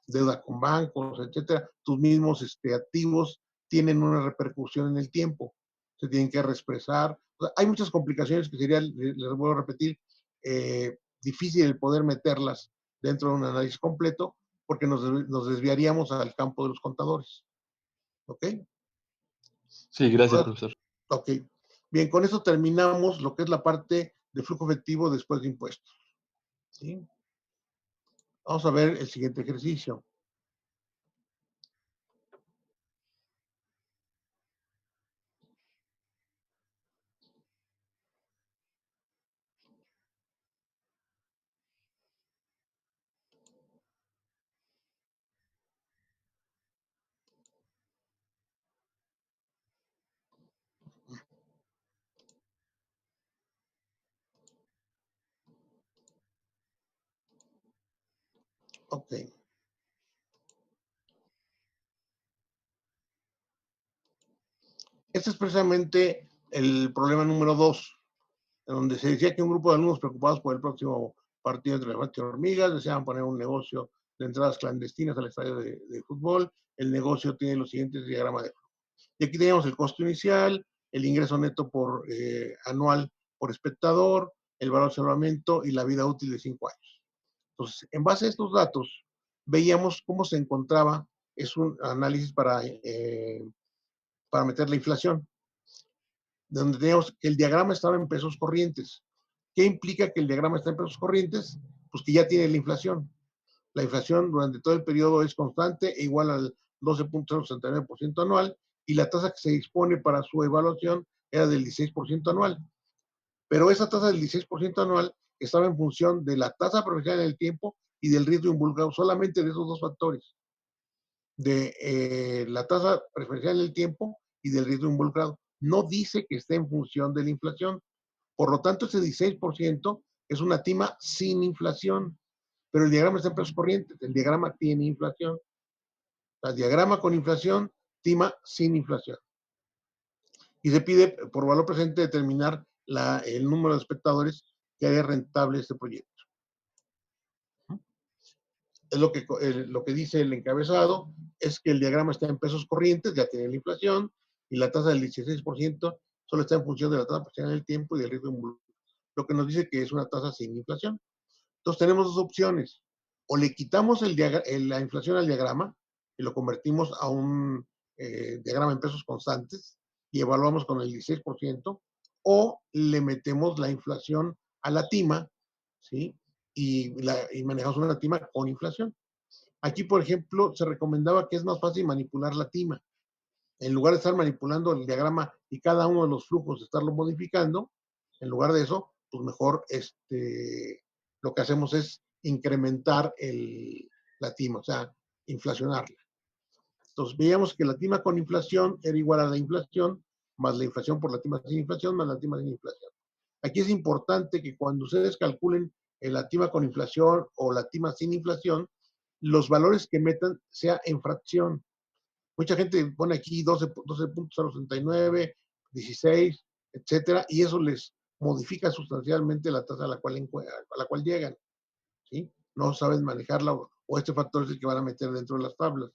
deuda con bancos, etcétera. Tus mismos activos tienen una repercusión en el tiempo, se tienen que reexpresar. O sea, hay muchas complicaciones que sería, les vuelvo a repetir, difícil el poder meterlas dentro de un análisis completo porque nos desviaríamos al campo de los contadores. ¿Ok? Sí, gracias, profesor. Ok. Bien, con eso terminamos lo que es la parte de flujo efectivo después de impuestos. ¿Sí? Vamos a ver el siguiente ejercicio. Ok. Este es precisamente el problema número 2, en donde se decía que un grupo de alumnos preocupados por el próximo partido entre las y hormigas deseaban poner un negocio de entradas clandestinas al estadio de fútbol. El negocio tiene los siguientes diagramas de flujo. Y aquí teníamos el costo inicial, el ingreso neto por anual por espectador, el valor de salvamento y la vida útil de 5 años. Entonces, en base a estos datos, veíamos cómo se encontraba, es un análisis para meter la inflación, donde teníamos que el diagrama estaba en pesos corrientes. ¿Qué implica que el diagrama está en pesos corrientes? Pues que ya tiene la inflación. La inflación durante todo el periodo es constante e igual al 12.69% anual y la tasa que se dispone para su evaluación era del 16% anual. Pero esa tasa del 16% anual estaba en función de la tasa preferencial en el tiempo y del riesgo involucrado, solamente de esos dos factores, de la tasa preferencial en el tiempo y del riesgo involucrado. No dice que esté en función de la inflación. Por lo tanto, ese 16% es una TIMA sin inflación, pero el diagrama está en pesos corrientes, el diagrama tiene inflación. El diagrama con inflación, TIMA sin inflación. Y se pide por valor presente determinar el número de espectadores que haría rentable este proyecto. Es lo que dice el encabezado, es que el diagrama está en pesos corrientes, ya tiene la inflación, y la tasa del 16% solo está en función de la tasa preferencial en el tiempo y del riesgo involucrado. Lo que nos dice que es una tasa sin inflación. Entonces tenemos dos opciones. O le quitamos la inflación al diagrama, y lo convertimos a un diagrama en pesos constantes y evaluamos con el 16%, o le metemos la inflación a la TIMA, ¿sí? Y manejamos una TIMA con inflación. Aquí, por ejemplo, se recomendaba que es más fácil manipular la TIMA. En lugar de estar manipulando el diagrama y cada uno de los flujos, estarlo modificando, en lugar de eso, pues mejor lo que hacemos es incrementar la TIMA, o sea, inflacionarla. Entonces, veíamos que la TIMA con inflación era igual a la inflación, más la inflación por la TIMA sin inflación, más la TIMA sin inflación. Aquí es importante que cuando ustedes calculen la TIMA con inflación o la TIMA sin inflación, los valores que metan sea en fracción. Mucha gente pone aquí 12.069, 16, etcétera, y eso les modifica sustancialmente la tasa a la cual llegan, ¿sí? No saben manejarla, o este factor es el que van a meter dentro de las tablas.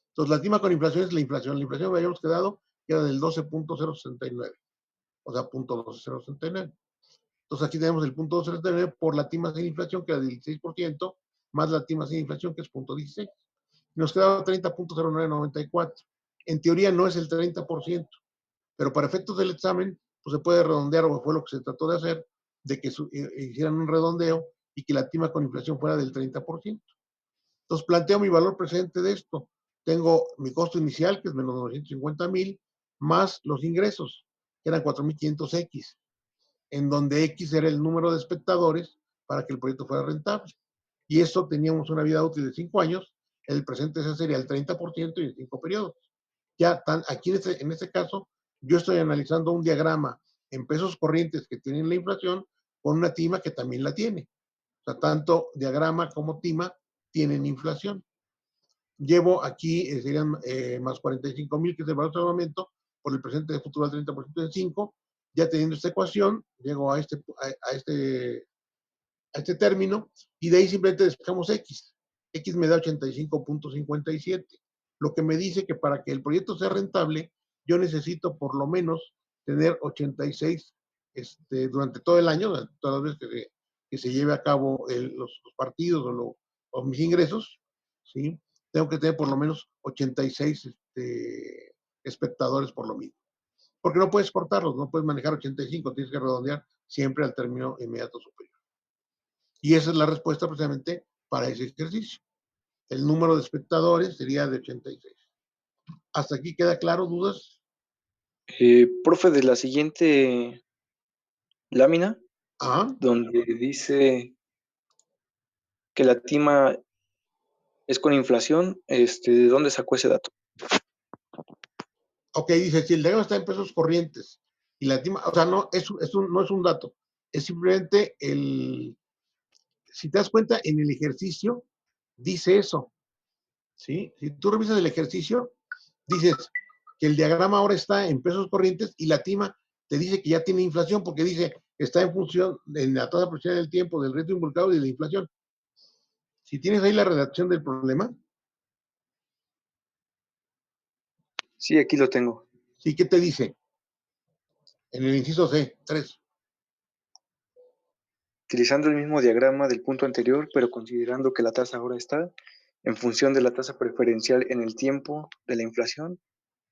Entonces, la TIMA con inflación es la inflación. La inflación habíamos quedado que era del 12.069, o sea, 0.12069. Entonces, aquí tenemos el 0.269 por la TIMA sin inflación, que era del 16%, más la TIMA sin inflación, que es 0.16. Nos quedaba 30.0994. En teoría no es el 30%, pero para efectos del examen, pues se puede redondear, o fue lo que se trató de hacer, de que hicieran un redondeo y que la TIMA con inflación fuera del 30%. Entonces planteo mi valor presente de esto. Tengo mi costo inicial, que es menos 950,000, más los ingresos, que eran 4,500X, en donde X era el número de espectadores para que el proyecto fuera rentable. Y eso teníamos una vida útil de 5 años, el presente ese sería el 30% y en 5 periodos. Ya aquí en este caso, yo estoy analizando un diagrama en pesos corrientes que tienen la inflación con una TIMA que también la tiene. O sea, tanto diagrama como TIMA tienen inflación. Llevo aquí, serían más 45,000, que es el valor de salvamento, por el presente de futuro al 30% en 5. Ya teniendo esta ecuación, llego a este término, y de ahí simplemente despejamos X. X me da 85.57, lo que me dice que para que el proyecto sea rentable, yo necesito por lo menos tener 86 durante todo el año, todas las veces que se lleve a cabo los partidos o mis ingresos, ¿sí? Tengo que tener por lo menos 86 espectadores por lo mismo. Porque no puedes cortarlos, no puedes manejar 85, tienes que redondear siempre al término inmediato superior. Y esa es la respuesta precisamente para ese ejercicio. El número de espectadores sería de 86. ¿Hasta aquí queda claro? ¿Dudas? Profe, de la siguiente lámina, Ajá. donde dice que la TIMA es con inflación, ¿de dónde sacó ese dato? Ok, dice, si el diagrama está en pesos corrientes y la TIMA, o sea, no es un dato, es simplemente si te das cuenta, en el ejercicio dice eso, ¿sí? Si tú revisas el ejercicio, dices que el diagrama ahora está en pesos corrientes y la TIMA te dice que ya tiene inflación, porque dice está en función de la tasa aproximada del tiempo, del riesgo involucrado y de la inflación. Si tienes ahí la redacción del problema, Sí, aquí lo tengo. ¿sí? ¿Qué te dice? En el inciso C, 3. Utilizando el mismo diagrama del punto anterior, pero considerando que la tasa ahora está en función de la tasa preferencial en el tiempo de la inflación,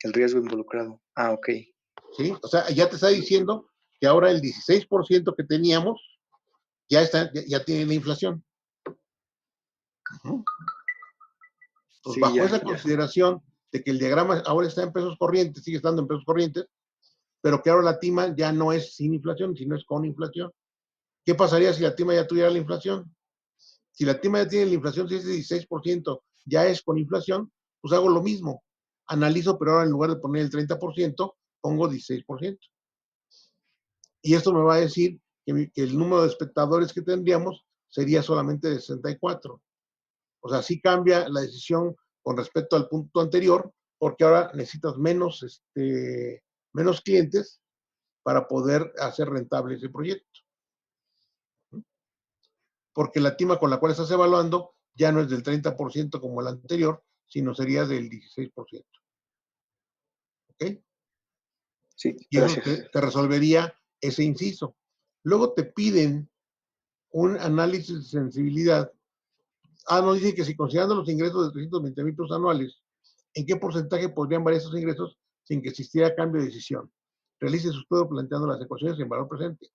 el riesgo involucrado. Ah, ok. ¿Sí? O sea, ya te está diciendo que ahora el 16% que teníamos ya tiene la inflación. Uh-huh. Entonces, Sí, bajo ya, esa ya. consideración de que el diagrama ahora está en pesos corrientes, sigue estando en pesos corrientes, pero que ahora la TIMA ya no es sin inflación, sino es con inflación. ¿Qué pasaría si la TIMA ya tuviera la inflación? Si la TIMA ya tiene la inflación, si ese 16% ya es con inflación, pues hago lo mismo. Analizo, pero ahora en lugar de poner el 30%, pongo 16%. Y esto me va a decir que el número de espectadores que tendríamos sería solamente de 64. O sea, sí cambia la decisión con respecto al punto anterior, porque ahora necesitas menos clientes para poder hacer rentable ese proyecto. Porque la TIMA con la cual estás evaluando ya no es del 30% como el anterior, sino sería del 16%. ¿Ok? Sí, Y eso gracias. te resolvería ese inciso. Luego te piden un análisis de sensibilidad Nos dice que si considerando los ingresos de 320,000 pesos anuales, ¿en qué porcentaje podrían variar esos ingresos sin que existiera cambio de decisión? Realice su estudio planteando las ecuaciones en valor presente.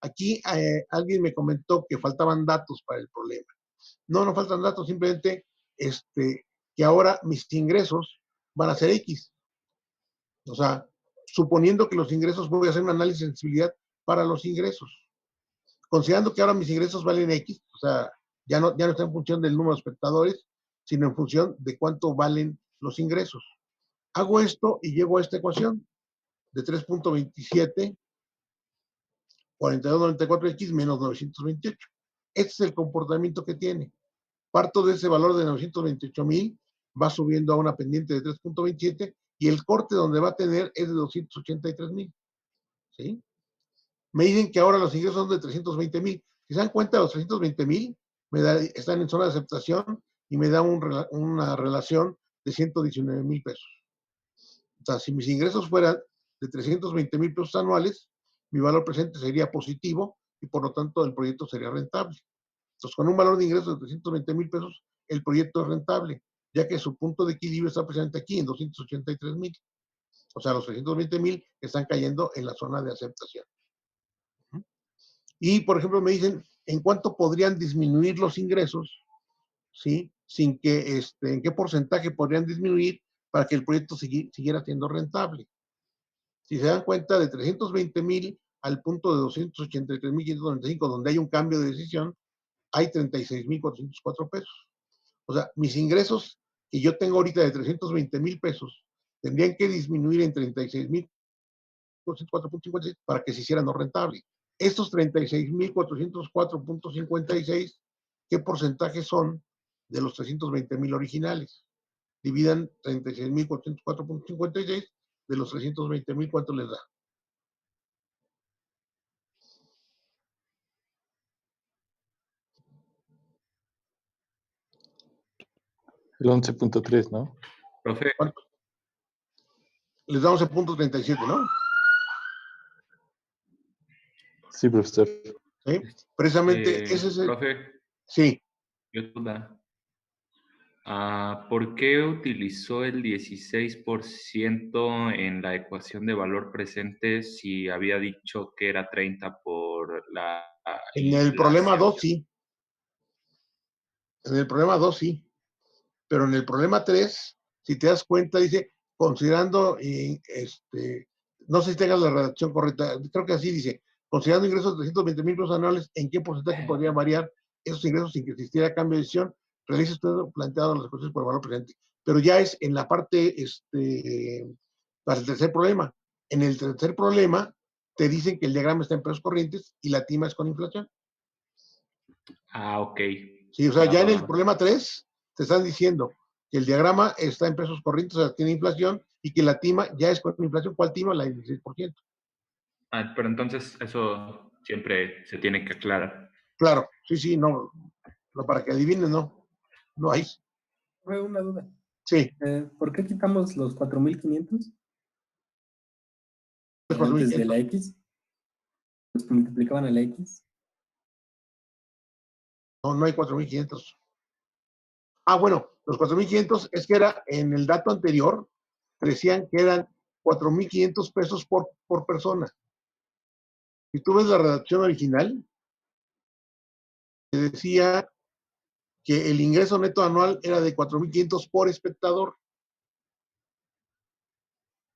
Aquí alguien me comentó que faltaban datos para el problema. No faltan datos, simplemente que ahora mis ingresos van a ser X. O sea, suponiendo que los ingresos, voy a hacer un análisis de sensibilidad para los ingresos. Considerando que ahora mis ingresos valen X, o sea, ya no está en función del número de espectadores, sino en función de cuánto valen los ingresos. Hago esto y llego a esta ecuación de 3.27, 4294X menos 928. Este es el comportamiento que tiene. Parto de ese valor de 928,000, va subiendo a una pendiente de 3.27 y el corte donde va a tener es de 283,000. ¿Sí? Me dicen que ahora los ingresos son de 320,000. Si se dan cuenta, los 320,000 están en zona de aceptación y me da una relación de 119,000 pesos. O sea, si mis ingresos fueran de 320,000 pesos anuales, mi valor presente sería positivo y por lo tanto el proyecto sería rentable. Entonces, con un valor de ingresos de 320,000 pesos, el proyecto es rentable, ya que su punto de equilibrio está presente aquí en 283,000. O sea, los 320,000 están cayendo en la zona de aceptación. Y, por ejemplo, me dicen, ¿en cuánto podrían disminuir los ingresos? ¿Sí? Sin que, ¿en qué porcentaje podrían disminuir para que el proyecto siguiera siendo rentable? Si se dan cuenta, de 320,000 al punto de 283,595, donde hay un cambio de decisión, hay 36,404 pesos. O sea, mis ingresos que yo tengo ahorita de 320,000 pesos tendrían que disminuir en 36,404.56 para que se hiciera no rentable. Estos 36,404.56, ¿qué porcentaje son de los 320,000 originales? Dividan 36,404.56 de los 320,000, ¿cuánto les da? El 11.3, ¿no? Profe, ¿Cuánto? Les da 11.37, ¿no? Sí, profesor. ¿Sí? Precisamente ese es el... profe, Sí. yo duda. ¿Por qué utilizó el 16% en la ecuación de valor presente si había dicho que era 30 por la En el problema inflación? 2 sí. En el problema 2 sí. Pero en el problema 3, si te das cuenta, dice, considerando, no sé si tengas la redacción correcta, creo que así dice, considerando ingresos de 320,000 pesos anuales, ¿en qué porcentaje podría variar esos ingresos sin que existiera cambio de decisión? Realiza usted planteado las cuestiones por el valor presente. Pero ya es en la parte, para el tercer problema. En el tercer problema, te dicen que el diagrama está en pesos corrientes y la tima es con inflación. Ok. Sí, o sea, ya en el problema 3 te están diciendo que el diagrama está en pesos corrientes, o sea, tiene inflación, y que la tima ya es con inflación. ¿Cuál tima? La del 16%. Pero entonces eso siempre se tiene que aclarar. Claro, sí, no para que adivinen, no hay. Fue una duda. Sí, ¿Por qué quitamos los 4,500 es antes de 4,500. la X? ¿Los que multiplicaban a la X? No hay 4,500. Bueno, los 4,500 es que era en el dato anterior, decían que eran 4,500 pesos por persona. Si tú ves la redacción original, te decía que el ingreso neto anual era de 4,500 por espectador.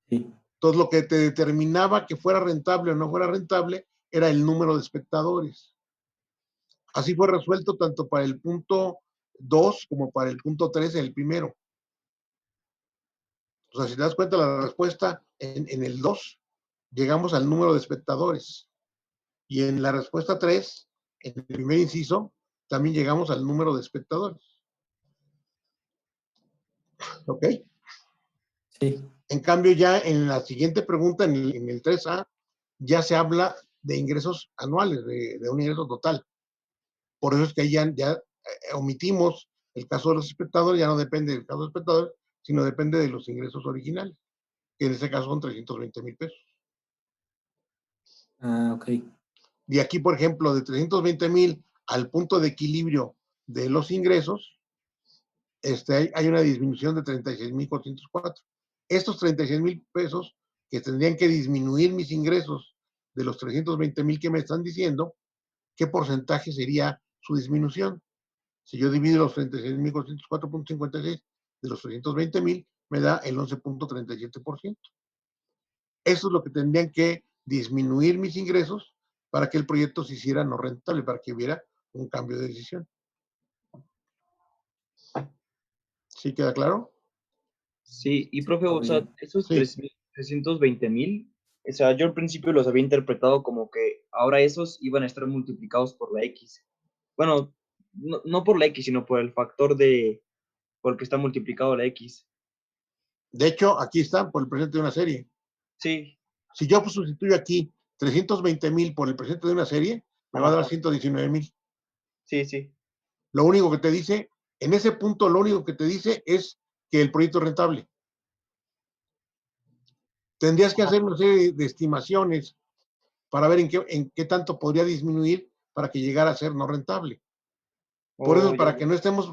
Sí. Entonces, lo que te determinaba que fuera rentable o no fuera rentable era el número de espectadores. Así fue resuelto tanto para el punto 2 como para el punto 3, el primero. O sea, si te das cuenta, la respuesta en el 2, llegamos al número de espectadores. Y en la respuesta 3, en el primer inciso, también llegamos al número de espectadores. ¿Ok? Sí. En cambio, ya en la siguiente pregunta, en el 3A, ya se habla de ingresos anuales, de un ingreso total. Por eso es que ahí ya omitimos el caso de los espectadores, ya no depende del caso de los espectadores, sino depende de los ingresos originales, que en este caso son 320,000 pesos. Ok. Y aquí, por ejemplo, de 320,000 al punto de equilibrio de los ingresos, hay una disminución de 36,404. Estos 36,000 pesos que tendrían que disminuir mis ingresos de los 320,000 que me están diciendo, ¿qué porcentaje sería su disminución? Si yo divido los 36,404.56 de los 320,000, me da el 11.37%. Eso es lo que tendrían que disminuir mis ingresos para que el proyecto se hiciera no rentable, para que hubiera un cambio de decisión. ¿Sí queda claro? Sí, y profe, o sea, esos Sí. 320,000, o sea, yo al principio los había interpretado como que ahora esos iban a estar multiplicados por la X. Bueno, no por la X, sino por el factor de, porque está multiplicado la X. De hecho, aquí están por el presente de una serie. Sí, Si yo sustituyo aquí 320,000 por el presente de una serie, me va a dar ajá, 119,000. sí, sí. Lo único que te dice, en ese punto, lo único que te dice es que el proyecto es rentable. Tendrías que hacer una serie de estimaciones para ver en qué tanto podría disminuir para que llegara a ser no rentable. Por eso, Oh, ya, para ya. que no estemos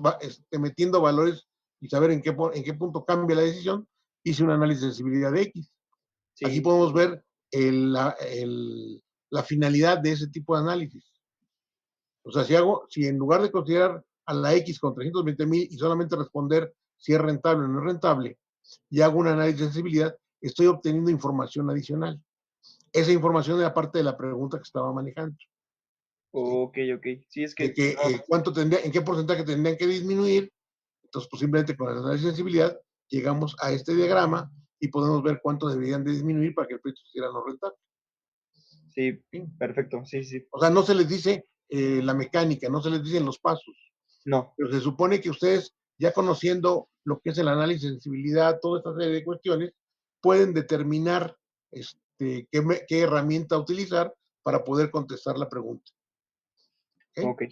metiendo valores y saber en qué punto cambia la decisión, hice un análisis de sensibilidad de X. Aquí Sí, podemos ver la finalidad de ese tipo de análisis. O sea, si en lugar de considerar a la X con 320,000 y solamente responder si es rentable o no es rentable, y hago un análisis de sensibilidad, estoy obteniendo información adicional. Esa información era parte de la pregunta que estaba manejando. ¿Sí? ok, ok. Sí, es De que que en qué porcentaje tendrían que disminuir. Entonces, pues simplemente con el análisis de sensibilidad llegamos a este diagrama y podemos ver cuánto deberían de disminuir para que el proyecto sea no rentable. sí, ¿Sí? perfecto, sí, sí. O sea, no se les dice la mecánica, no se les dicen los pasos, No, pero se supone que ustedes, ya conociendo lo que es el análisis de sensibilidad, toda esta serie de cuestiones, pueden determinar qué herramienta utilizar para poder contestar la pregunta. ¿Okay? ok.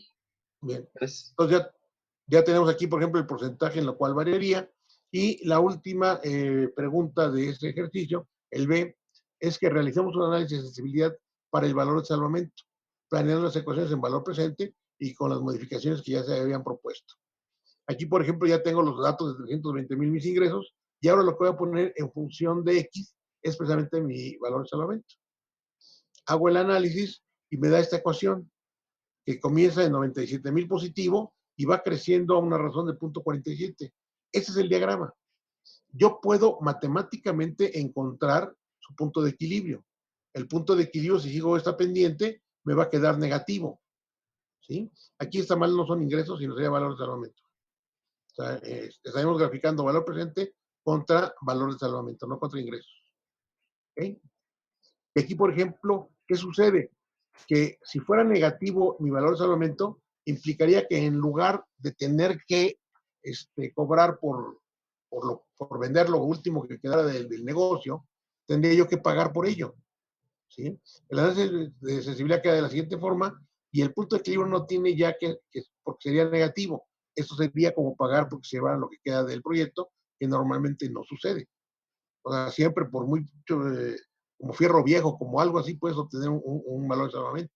Bien. Entonces, Entonces ya tenemos aquí, por ejemplo, el porcentaje en lo cual variaría. Y la última pregunta de este ejercicio, el B, es que realicemos un análisis de sensibilidad para el valor de salvamento, planeando las ecuaciones en valor presente y con las modificaciones que ya se habían propuesto. Aquí, por ejemplo, ya tengo los datos de 320,000 mis ingresos y ahora lo que voy a poner en función de X es precisamente mi valor de salvamento. Hago el análisis y me da esta ecuación que comienza en 97,000 positivo y va creciendo a una razón de 0.47. Ese es el diagrama. Yo puedo matemáticamente encontrar su punto de equilibrio. El punto de equilibrio, si sigo esta pendiente, me va a quedar negativo. ¿Sí? Aquí está mal, no son ingresos, sino sería valor de salvamento. O sea, estaremos graficando valor presente contra valor de salvamento, no contra ingresos. ¿Okay? Y aquí, por ejemplo, ¿qué sucede? Que si fuera negativo mi valor de salvamento, implicaría que en lugar de tener que cobrar por vender lo último que quedara del negocio, tendría yo que pagar por ello. ¿Sí? El análisis de sensibilidad queda de la siguiente forma y el punto de equilibrio no tiene ya porque sería negativo. Esto sería como pagar porque se llevara lo que queda del proyecto, que normalmente no sucede. O sea, siempre por mucho, como fierro viejo, como algo así, puedes obtener un valor de salvamento.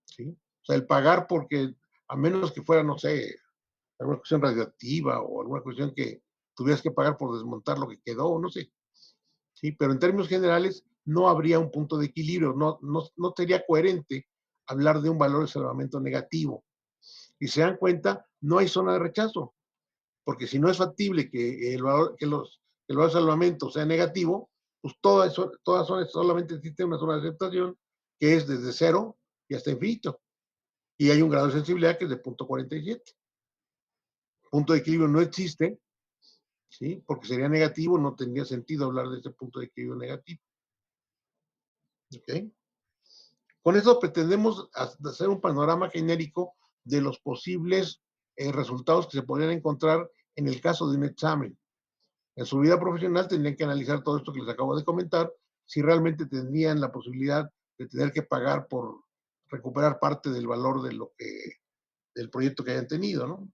¿Sí? O sea, el pagar porque, a menos que fuera, no sé, alguna cuestión radioactiva o alguna cuestión que tuvieras que pagar por desmontar lo que quedó, no sé. ¿Sí? Pero en términos generales, no habría un punto de equilibrio, no sería coherente hablar de un valor de salvamento negativo. Y se dan cuenta, no hay zona de rechazo, porque si no es factible que el valor de salvamento sea negativo, pues todas solamente existe una zona de aceptación que es desde 0 y hasta infinito. Y hay un grado de sensibilidad que es de 0.47. Punto de equilibrio no existe, ¿sí? Porque sería negativo, no tendría sentido hablar de ese punto de equilibrio negativo. ¿Ok? Con eso pretendemos hacer un panorama genérico de los posibles resultados que se podrían encontrar en el caso de un examen. En su vida profesional tendrían que analizar todo esto que les acabo de comentar, si realmente tendrían la posibilidad de tener que pagar por recuperar parte del valor del proyecto que hayan tenido, ¿no? O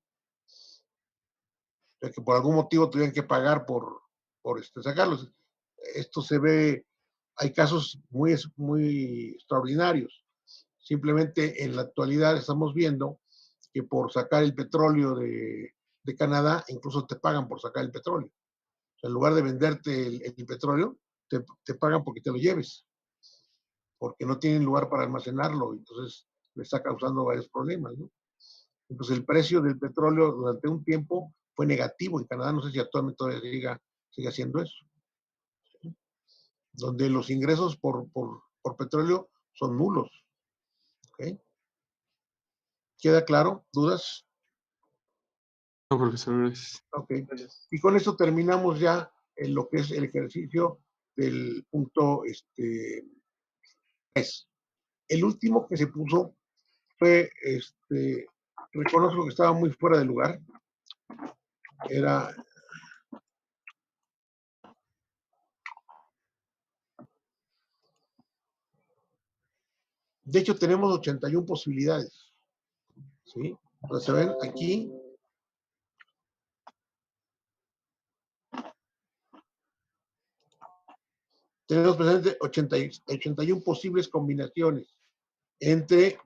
sea, que por algún motivo tuvieran que pagar por sacarlos. Esto se ve, hay casos muy extraordinarios. Simplemente en la actualidad estamos viendo que por sacar el petróleo de de Canadá incluso te pagan por sacar el petróleo. O sea, en lugar de venderte el petróleo, te pagan porque te lo lleves, porque no tienen lugar para almacenarlo, entonces le está causando varios problemas, ¿no? Entonces el precio del petróleo durante un tiempo fue negativo en Canadá, no sé si actualmente todavía sigue haciendo eso, ¿sí? Donde los ingresos por petróleo son nulos. ¿Okay? ¿Queda claro? ¿Dudas? No, profesor. Ok. Y con esto terminamos ya en lo que es el ejercicio del punto 3. El último que se puso fue, reconozco que estaba muy fuera de lugar. Era de hecho, tenemos 81 posibilidades, ¿sí? Entonces, se ven aquí, tenemos presente 81 posibles combinaciones entre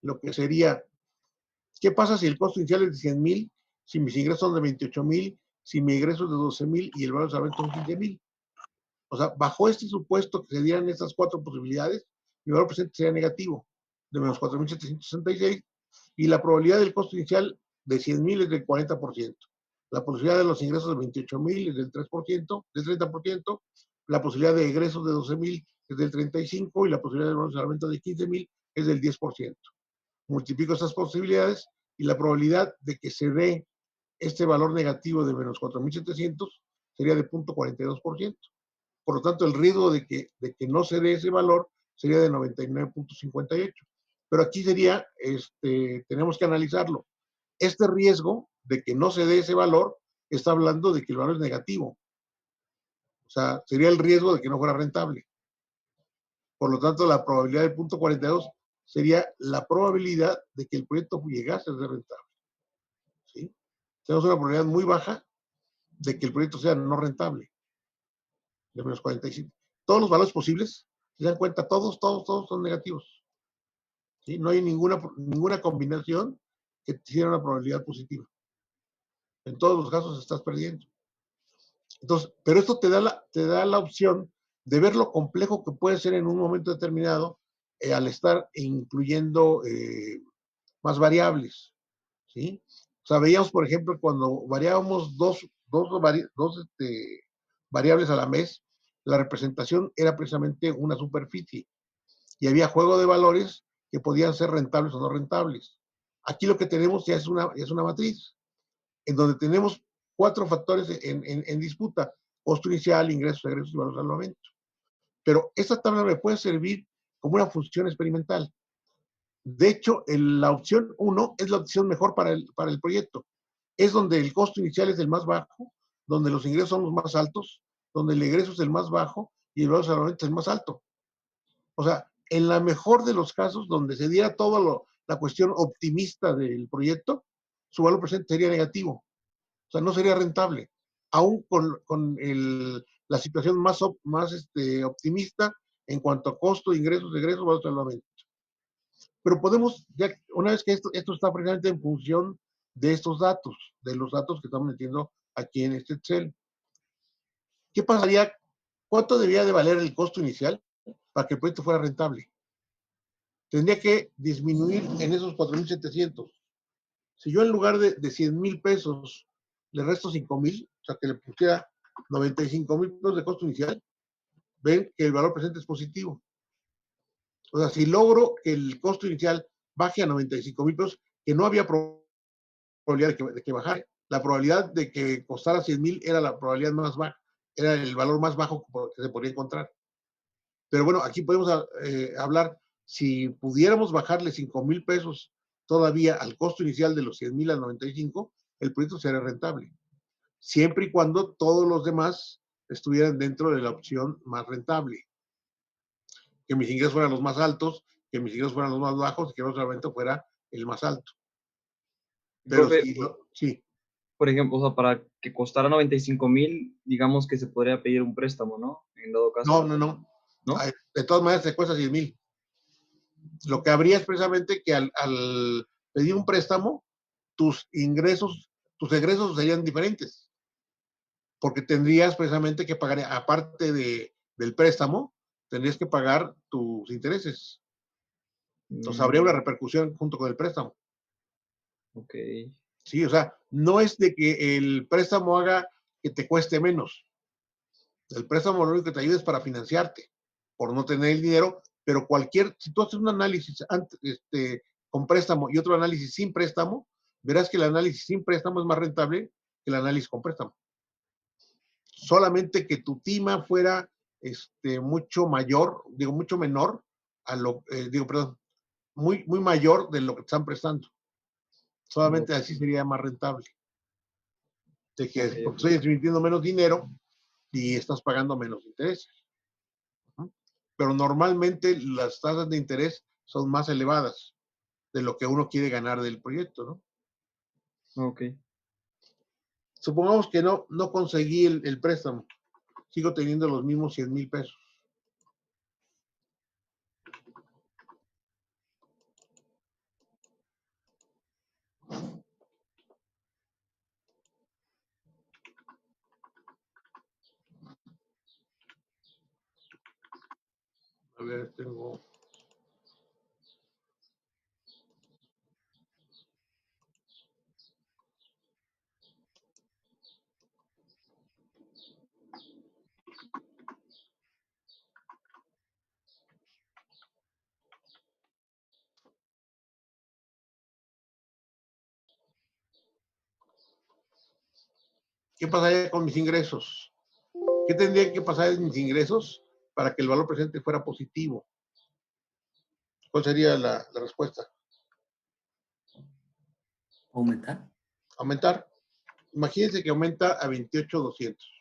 lo que sería, ¿qué pasa si el costo inicial es de 100,000, si mis ingresos son de 28,000, si mi ingreso es de 12,000 y el valor de salvamento son 15,000? O sea, bajo este supuesto que se dieran estas 4 posibilidades, mi valor presente sería negativo, de menos 4,766, y la probabilidad del costo inicial de 100,000 es del 40%. La posibilidad de los ingresos de 28,000 es del 3%, del 30%, la posibilidad de egresos de 12,000 es del 35% y la posibilidad de salvamento de 15,000 es del 10%. Multiplico estas posibilidades y la probabilidad de que se dé este valor negativo de menos 4,700 sería de 0.42%. Por lo tanto, el riesgo de que no se dé ese valor sería de 99,58. Pero aquí sería, tenemos que analizarlo. Este riesgo de que no se dé ese valor está hablando de que el valor es negativo. O sea, sería el riesgo de que no fuera rentable. Por lo tanto, la probabilidad del 0.42 sería la probabilidad de que el proyecto llegase a ser rentable. ¿Sí? Tenemos una probabilidad muy baja de que el proyecto sea no rentable, de menos 45. Todos los valores posibles, se dan cuenta, todos son negativos. ¿Sí? No hay ninguna combinación que tiene una probabilidad positiva. En todos los casos estás perdiendo. Entonces, pero esto te da la opción de ver lo complejo que puede ser en un momento determinado al estar incluyendo más variables. ¿Sí? O sea, veíamos, por ejemplo, cuando variábamos dos variables a la vez, la representación era precisamente una superficie y había juego de valores que podían ser rentables o no rentables. Aquí lo que tenemos ya es una matriz, en donde tenemos 4 factores en disputa: costo inicial, ingresos, egresos y valor de salvamento. Pero esta tabla me puede servir como una función experimental. De hecho, la opción 1 es la opción mejor para el proyecto. Es donde el costo inicial es el más bajo, donde los ingresos son los más altos, donde el egreso es el más bajo y el valor de salvamento es el más alto. O sea, en la mejor de los casos, donde se diera toda la cuestión optimista del proyecto, su valor presente sería negativo. O sea, no sería rentable. Aún con la situación más optimista en cuanto a costo, ingresos, egresos, valor de salvamento. Pero podemos, ya una vez que esto está precisamente en función de estos datos, de los datos que estamos metiendo aquí en este Excel. ¿Qué pasaría? ¿Cuánto debería de valer el costo inicial para que el proyecto fuera rentable? Tendría que disminuir en esos 4,700. Si yo en lugar de 100,000 pesos le resto 5,000, o sea, que le pusiera 95,000 pesos de costo inicial, ven que el valor presente es positivo. O sea, si logro que el costo inicial baje a 95,000 pesos, que no había probabilidad de que bajara, la probabilidad de que costara 100,000 era la probabilidad más baja, era el valor más bajo que se podría encontrar. Pero bueno, aquí podemos hablar, si pudiéramos bajarle 5,000 pesos todavía al costo inicial de los 100,000 al 95, el proyecto sería rentable, siempre y cuando todos los demás estuvieran dentro de la opción más rentable. Que mis ingresos fueran los más altos, que mis ingresos fueran los más bajos y que el salvamento fuera el más alto. Pero Profe, si no, sí. por ejemplo, o sea, para que costara 95,000, digamos que se podría pedir un préstamo, ¿no? En dado caso. No. ¿No? De todas maneras, te cuesta 100,000. Lo que habría es precisamente que al pedir un préstamo, tus ingresos tus egresos serían diferentes, porque tendrías precisamente que pagar, aparte del préstamo, tendrías que pagar tus intereses. Entonces habría una repercusión junto con el préstamo. Ok. Sí, o sea, no es de que el préstamo haga que te cueste menos. El préstamo lo único que te ayuda es para financiarte, por no tener el dinero, pero si tú haces un análisis con préstamo y otro análisis sin préstamo, verás que el análisis sin préstamo es más rentable que el análisis con préstamo. Solamente que tu TIMA fuera mucho mayor, mucho menor a muy mayor de lo que te están prestando. Solamente así sería más rentable. De que Ok, porque estoy invirtiendo menos dinero y estás pagando menos intereses. Pero normalmente las tasas de interés son más elevadas de lo que uno quiere ganar del proyecto, ¿no? ok. Supongamos que no conseguí el préstamo. Sigo teniendo los mismos 100,000 pesos. A ver, tengo... ¿Qué pasaría con mis ingresos? ¿Qué tendría que pasar en mis ingresos para que el valor presente fuera positivo? ¿Cuál sería la respuesta? ¿Aumentar? Aumentar. Imagínense que aumenta a 28,200.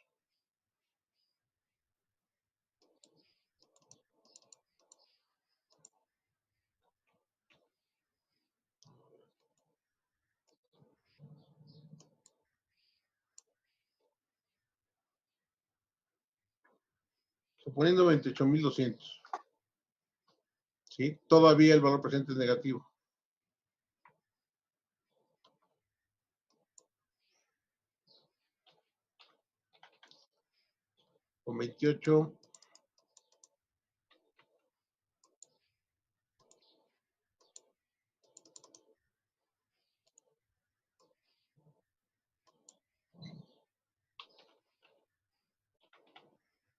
Suponiendo 28,200. ¿Sí? Todavía el valor presente es negativo. Con 28.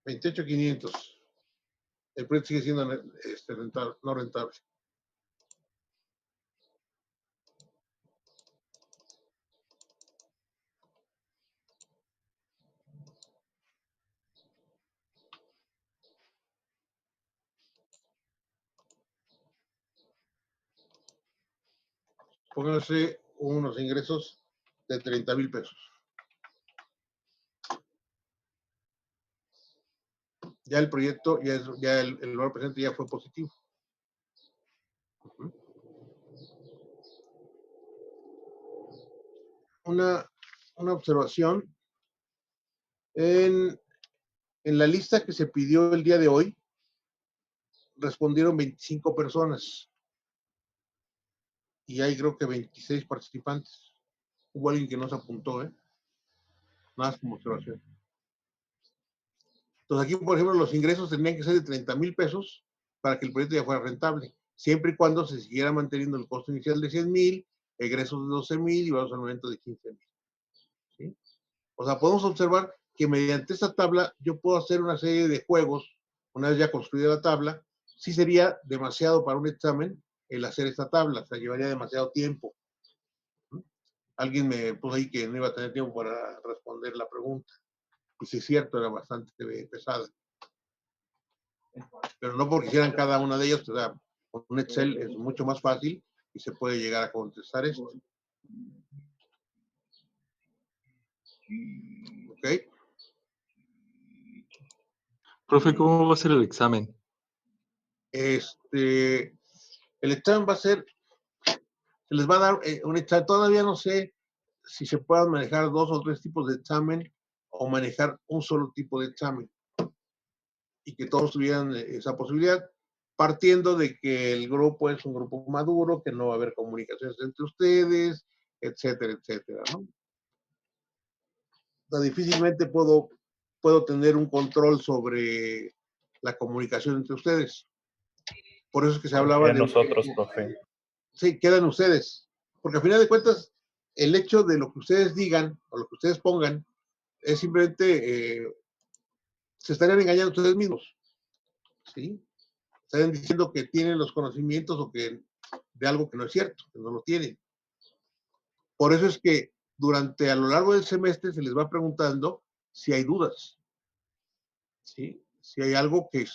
$28,500. El proyecto sigue siendo rentable, no rentable. Pónganse unos ingresos de 30,000 pesos. Ya el proyecto, ya el valor presente ya fue positivo. Una observación. En la lista que se pidió el día de hoy, respondieron 25 personas. Y hay creo que 26 participantes. Hubo alguien que no se apuntó, Nada más como observación. Entonces aquí, por ejemplo, los ingresos tendrían que ser de 30,000 pesos para que el proyecto ya fuera rentable, siempre y cuando se siguiera manteniendo el costo inicial de 100,000, egresos de 12,000 y vamos al momento de 15,000. ¿Sí? O sea, podemos observar que mediante esta tabla yo puedo hacer una serie de juegos, una vez ya construida la tabla. Sí sería demasiado para un examen el hacer esta tabla, o sea, llevaría demasiado tiempo. Alguien me puso ahí que no iba a tener tiempo para responder la pregunta. Y sí es cierto, era bastante pesada. Pero no porque hicieran cada una de ellas, o sea, con un Excel es mucho más fácil y se puede llegar a contestar esto. ¿Ok? Profe, ¿cómo va a ser el examen? El examen va a ser, se les va a dar un examen, todavía no sé si se puedan manejar 2 o 3 tipos de examen o manejar un solo tipo de examen y que todos tuvieran esa posibilidad, partiendo de que el grupo es un grupo maduro, que no va a haber comunicaciones entre ustedes, etcétera, etcétera, ¿no? difícilmente puedo tener un control sobre la comunicación entre ustedes. Por eso es que se hablaba de de nosotros, profe. Sí, quedan ustedes. Porque al final de cuentas, el hecho de lo que ustedes digan o lo que ustedes pongan es simplemente se estarían engañando ustedes mismos. ¿Sí? Estarían diciendo que tienen los conocimientos o que de algo que no es cierto, que no lo tienen. Por eso es que a lo largo del semestre se les va preguntando si hay dudas. ¿Sí? Si hay algo que